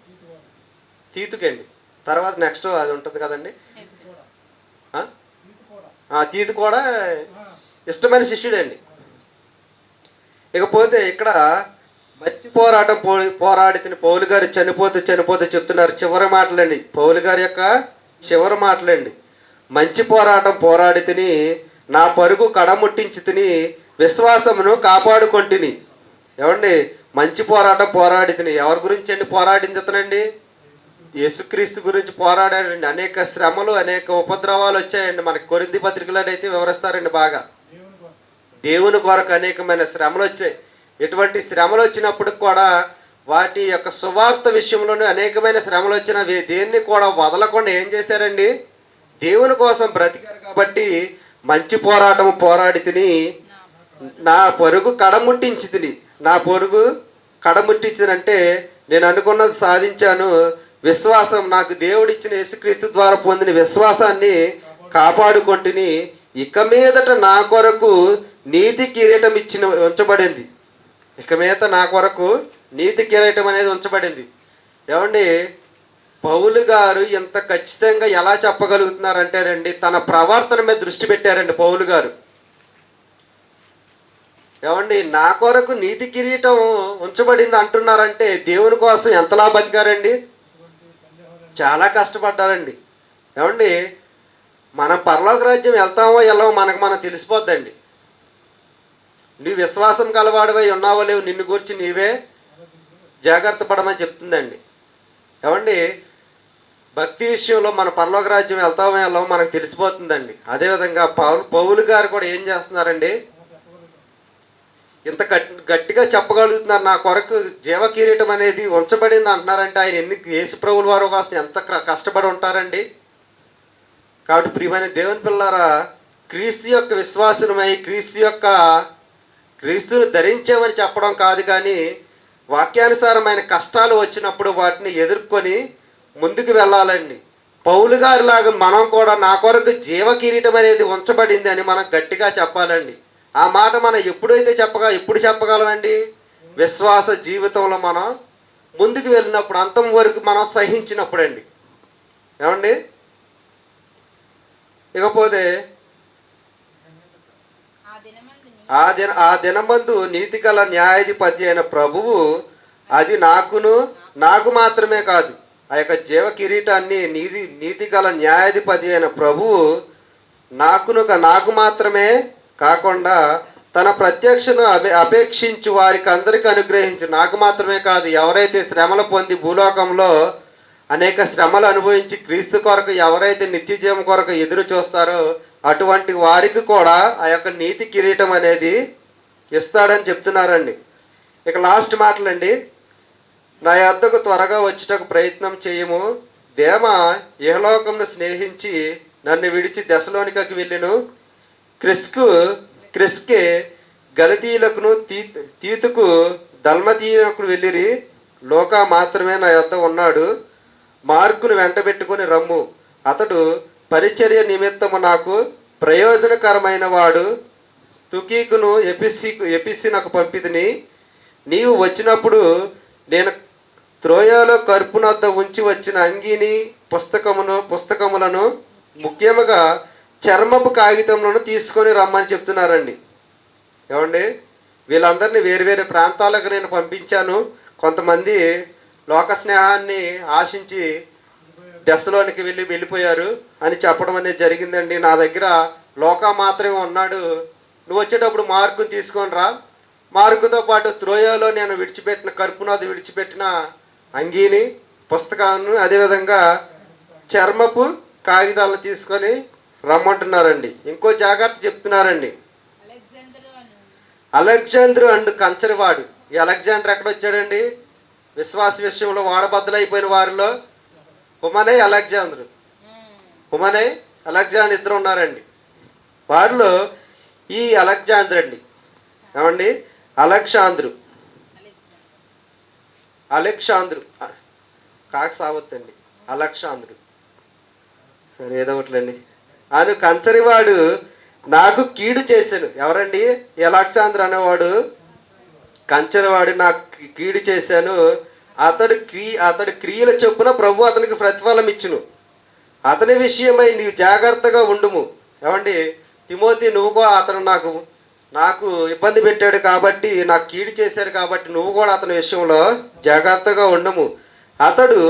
తీతుకండి. తర్వాత నెక్స్ట్ అది ఉంటుంది కదండి, తీతు కూడా ఇష్టమైన శిష్యుడండి. ఇకపోతే ఇక్కడ మంచి పోరాటం పోరాడితే పౌలు గారు చనిపోతే చెప్తున్నారు చివరి మాటలండి. పౌలు గారి యొక్క చివరి మాటలండి. మంచి పోరాటం పోరాడి తిని, నా పరుగు కడముట్టించి తిని, విశ్వాసమును కాపాడుకొంటిని. ఏమండి, మంచి పోరాటం పోరాడి తిని ఎవరి గురించి అండి పోరాడింది అతనండి? యేసుక్రీస్తు గురించి పోరాడాడండి. అనేక శ్రమలు, అనేక ఉపద్రవాలు వచ్చాయండి. మనకి కొరింథీ పత్రికలో అయితే వివరిస్తారండి బాగా. దేవుని కొరకు అనేకమైన శ్రమలు వచ్చాయి. ఎటువంటి శ్రమలు వచ్చినప్పుడు కూడా వాటి యొక్క సువార్త విషయంలోనే అనేకమైన శ్రమలు వచ్చిన దేన్ని కూడా వదలకుండా ఏం చేశారండి, దేవుని కోసం బ్రతికారు. కాబట్టి మంచి పోరాటం పోరాడి తిని, నా పరుగు కడముట్టించి తిని. నా పరుగు కడముట్టించినంటే నేను అనుకున్నది సాధించాను. విశ్వాసం, నాకు దేవుడిచ్చిన యేసుక్రీస్తు ద్వారా పొందిన విశ్వాసాన్ని కాపాడుకుంటుని, ఇక మీదట నా కొరకు నీతి కిరీటం ఉంచబడింది. ఇక మీదట నా కొరకు నీతి కిరీటం అనేది ఉంచబడింది. ఏమండి, పౌలు గారు ఎంత ఖచ్చితంగా ఎలా చెప్పగలుగుతున్నారంటేనండి, తన ప్రవర్తన మీద దృష్టి పెట్టారండి పౌలు గారు. ఏమండి, నా కొరకు నీతి కిరీటం ఉంచబడింది అంటున్నారంటే దేవుని కోసం ఎంతలా బతికారండి? చాలా కష్టపడ్డారండి. ఏమండి, మనం పరలోక రాజ్యం వెళ్తామో వెళ్ళమో మనం తెలిసిపోద్దండి. నీ విశ్వాసం కలవాడివై ఉన్నావో లేవు నిన్ను గురించి నీవే జాగ్రత్త పడమని చెప్తుందండి. ఏమండి, భక్తి విషయంలో మన పరలోక రాజ్యం వెళ్తామో వెళ్ళమో మనకు తెలిసిపోతుందండి. అదేవిధంగా పౌలు గారు కూడా ఏం చేస్తున్నారండి? ఇంత గట్టిగా చెప్పగలుగుతున్నారు, నా కొరకు జీవ కిరీటం అనేది ఉంచబడింది అంటున్నారంటే ఆయన యేసు ప్రభువుల వారి కోసం ఎంత కష్టపడి ఉంటారండి. కాబట్టి ప్రియమైన దేవుని పిల్లారా, క్రీస్తు యొక్క విశ్వాసమై క్రీస్తుని ధరించామని చెప్పడం కాదు, కానీ వాక్యానుసారమైన కష్టాలు వచ్చినప్పుడు వాటిని ఎదుర్కొని ముందుకు వెళ్ళాలండి. పౌలు గారిలాగా మనం కూడా నా కొరకు జీవ కిరీటం అనేది ఉంచబడింది అని మనం గట్టిగా చెప్పాలండి. ఆ మాట మనం ఎప్పుడు చెప్పగలమండి? విశ్వాస జీవితంలో మనం ముందుకు వెళ్ళినప్పుడు, అంతం వరకు మనం సహించినప్పుడు అండి. ఏమండి, ఇకపోతే ఆ దినమందు నీతి గల న్యాయాధిపతి అయిన ప్రభువు అది నాకు మాత్రమే కాదు, ఆ యొక్క జీవ కిరీటాన్ని నీతి గల న్యాయాధిపతి అయిన ప్రభువు నాకు మాత్రమే కాకుండా తన ప్రత్యక్షను అపేక్షించు వారికి అందరికీ అనుగ్రహించు. నాకు మాత్రమే కాదు, ఎవరైతే శ్రమలు పొంది భూలోకంలో అనేక శ్రమలు అనుభవించి క్రీస్తు కొరకు ఎవరైతే నిత్య జీవం కొరకు ఎదురు చూస్తారో అటువంటి వారికి కూడా ఆ యొక్క నీతి కిరీటం అనేది ఇస్తాడని చెప్తున్నారండి. ఇక లాస్ట్ మాటలండి. నా యొద్దకు త్వరగా వచ్చుటకు ప్రయత్నం చేయము. దేమ ఇహలోకంను స్నేహించి నన్ను విడిచి దశలోనికకి వెళ్ళెను. క్రిస్కే గలతీయులకును తీతుకు దల్మతీయులకు వెళ్ళిరి. లోకా మాత్రమే నా యొద్ద ఉన్నాడు. మార్కును వెంటబెట్టుకుని రమ్ము. అతడు పరిచర్య నిమిత్తము నాకు ప్రయోజనకరమైన వాడు. తుకీకును ఎపిస్సి నాకు పంపితిని. నీవు వచ్చినప్పుడు నేను త్రోయాలో కర్పునొద్ద ఉంచి వచ్చిన అంగీని పుస్తకములను ముఖ్యముగా చర్మపు కాగితములను తీసుకొని రమ్మని చెప్తున్నారండి. ఏమండి, వీళ్ళందరినీ వేరు ప్రాంతాలకు నేను పంపించాను. కొంతమంది లోక స్నేహాన్ని ఆశించి దశలోనికి వెళ్ళిపోయారు అని చెప్పడం అనేది జరిగిందండి. నా దగ్గర లోకా మాత్రమే ఉన్నాడు, నువ్వు వచ్చేటప్పుడు మార్కుని తీసుకొని రా. మార్కుతో పాటు త్రోయాలో నేను కర్పునది విడిచిపెట్టిన అంగీని పుస్తకాన్ని అదేవిధంగా చర్మపు కాగితాలను తీసుకొని రమ్మంటున్నారండి. ఇంకో జాగ్రత్త చెప్తున్నారండి. అలెగ్జాండర్ అండ్ కంచరవాడు. ఈ అలెగ్జాండర్ ఎక్కడ వచ్చాడండి? విశ్వాస విషయంలో వాడబద్దలైపోయిన వారిలో హుమనై అలెగ్జాండర్ ఇద్దరు ఉన్నారండి. వారిలో ఈ అలెగ్జాండర్ అండి. ఏమండి, అలెగ్జాండరు కాకు సావద్దండి, అలెగ్జాండరు సరే ఏదో ఒకట్లండి. ఆయన కంచరివాడు నాకు కీడు చేశాను. ఎవరండి? అలెగ్జాండర్ అనేవాడు కంచరివాడు నాకు కీడు చేశాను. అతడి క్రియల చొప్పున ప్రభు అతనికి ప్రతిఫలం ఇచ్చును. అతని విషయమై నీవు జాగ్రత్తగా ఉండుము. ఏమండి, తిమోతి నువ్వు కూడా అతను నాకు ఇబ్బంది పెట్టాడు కాబట్టి, నాకు కీడు చేశాడు కాబట్టి నువ్వు కూడా అతని విషయంలో జాగ్రత్తగా ఉండము. అతడు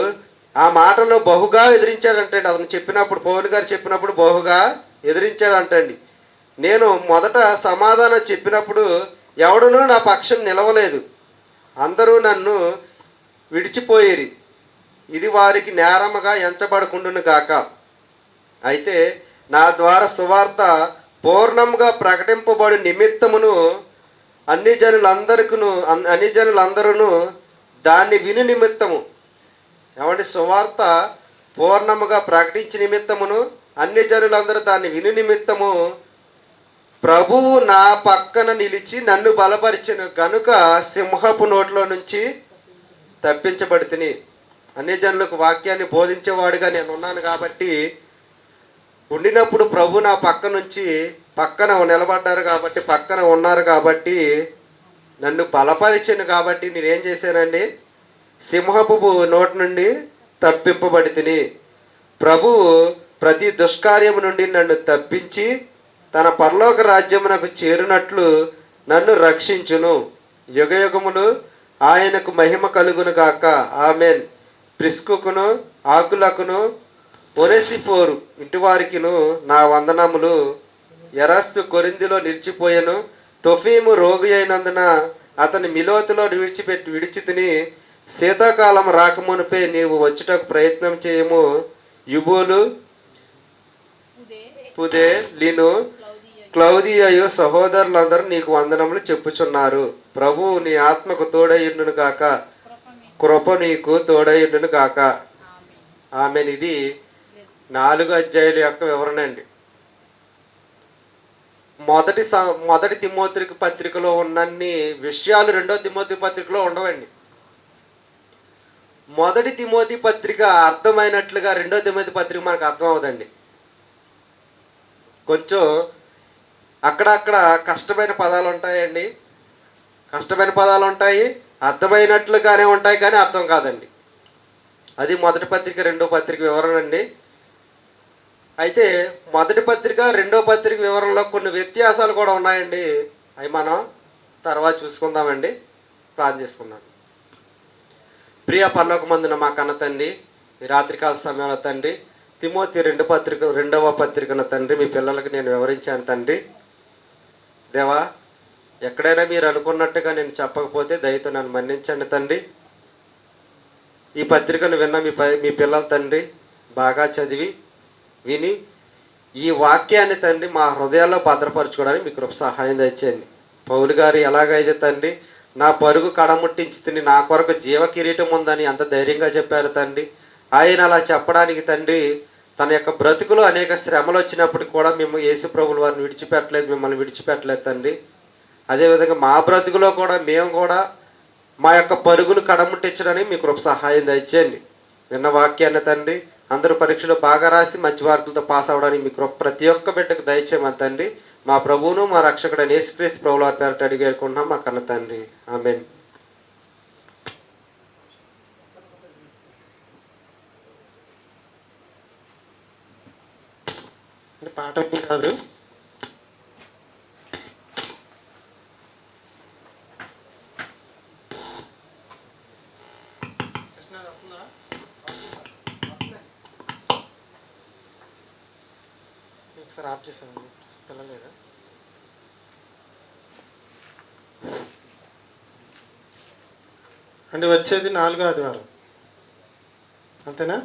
ఆ మాటను బహుగా ఎదిరించాడంటండి. అతను చెప్పినప్పుడు, పౌలు గారు చెప్పినప్పుడు బహుగా ఎదిరించాడంటండి. నేను మొదట సమాధానం చెప్పినప్పుడు ఎవడునూ నా పక్షం నిలవలేదు. అందరూ నన్ను విడిచిపోయిరి. ఇది వారికి నేరముగా ఎంచబడకుండును గాక. అయితే నా ద్వారా సువార్త పూర్ణంగా ప్రకటింపబడి నిమిత్తమును అన్ని జనులందరూ దాన్ని విని నిమిత్తము. ఏమంటే, సువార్త పూర్ణముగా ప్రకటించి నిమిత్తమును అన్ని జనులందరూ దాన్ని విని నిమిత్తము ప్రభువు నా పక్కన నిలిచి నన్ను బలపరిచెను గనుక సింహపు నోట్లో నుంచి తప్పించబడితిని. అన్ని జనులకు వాక్యాన్ని బోధించేవాడుగా నేను ఉన్నాను కాబట్టి, ఉండినప్పుడు ప్రభు నా పక్కన నిలబడ్డారు కాబట్టి, పక్కన ఉన్నారు కాబట్టి, నన్ను బలపరిచెను కాబట్టి నేనేం చేశానండి? సింహపు నోటి నుండి తప్పింపబడితిని. ప్రభువు ప్రతి దుష్కార్యము నుండి నన్ను తప్పించి తన పరలోక రాజ్యమునకు చేరునట్లు నన్ను రక్షించును. యుగయుగములు ఆయనకు మహిమ కలుగును గాక. ఆమెన్. ప్రిస్కుకును ఆకులకును ఒనెసిపోరు ఇంటివారికిను నా వందనములు. ఎరస్తు కొరింథీలో నిలిచిపోయెను. తొఫీము రోగి అయినందున అతని మిలోతులో విడిచితిని. శీతాకాలం రాకమునిపై నీవు వచ్చుటకు ప్రయత్నం చేయము. యుబోలు పుదే లిను క్లౌదియయు సహోదరులందరూ నీకు వందనములు చెప్పుచున్నారు. ప్రభువు నీ ఆత్మకు తోడయుండును గాక. కృప నీకు తోడయుండును గాక. ఆమెన్. ఇది 4 అధ్యాయుల యొక్క వివరణ అండి. మొదటి తిమోతి పత్రికలో ఉన్నన్ని విషయాలు 2వ తిమోతి పత్రికలో ఉండవండి. మొదటి తిమోతి పత్రిక అర్థమైనట్లుగా 2వ తిమోతి పత్రిక మనకు అర్థం అవదండి. కొంచెం అక్కడక్కడ కష్టమైన పదాలు ఉంటాయండి. కష్టమైన పదాలు ఉంటాయి, అర్థమైనట్లుగానే ఉంటాయి, కానీ అర్థం కాదండి. అది మొదటి పత్రిక 2వ పత్రిక వివరణ అండి. అయితే మొదటి పత్రిక 2వ పత్రిక వివరణలో కొన్ని వ్యత్యాసాలు కూడా ఉన్నాయండి. అవి మనం తర్వాత చూసుకుందామండి. ప్రార్థన చేసుకుందాం. ప్రియ పరలోకమందున మా కన్న తండ్రి, ఈ రాత్రికాల సమయంలో తండ్రి తిమోతి 2వ పత్రికను తండ్రి మీ పిల్లలకి నేను వివరించాను తండ్రి. దేవా, ఎక్కడైనా మీరు అనుకున్నట్టుగా నేను చెప్పకపోతే దయతో నన్ను మన్నించండి తండ్రి. ఈ పత్రికను విన్న మీ పిల్లల తండ్రి బాగా చదివి విని ఈ వాక్యాన్ని తండ్రి మా హృదయాల్లో భద్రపరచుకోవడానికి మీకు కృప సహాయం తెచ్చేయండి. పౌలు గారు ఎలాగైతే తండ్రి నా పరుగు కడముట్టించి తిని నా కొరకు జీవ కిరీటం ఉందని అంత ధైర్యంగా చెప్పారు తండ్రి. ఆయన అలా చెప్పడానికి తండ్రి తన యొక్క బ్రతుకులో అనేక శ్రమలు వచ్చినప్పుడు కూడా మేము యేసు ప్రభువుల వారిని విడిచిపెట్టలేదు, మిమ్మల్ని విడిచిపెట్టలేదు తండ్రి. అదేవిధంగా మా బ్రతుకులో కూడా మేము కూడా మా యొక్క పరుగులు కడముట్టించడానికి మీ కృప సహాయం దయచేయండి. విన్న వాక్యాన్ని తండ్రి అందరూ పరీక్షలు బాగా రాసి మంచి మార్కులతో పాస్ అవ్వడానికి మీ కృప ప్రతి ఒక్క బిడ్డకు దయచేయమని తండ్రి మా ప్రభువును మా రక్షకుడైన యేసుక్రీస్తు ప్రభువుల వారి పేరిట అడిగి వేడుకుంటున్నాం మా కన్న తండ్రి. ఆమేన్. పాట కాదు, ఒకసారి ఆఫ్ చేశాను పిల్లలేదా. అంటే వచ్చేది 4వ ఆదివారం అంతేనా?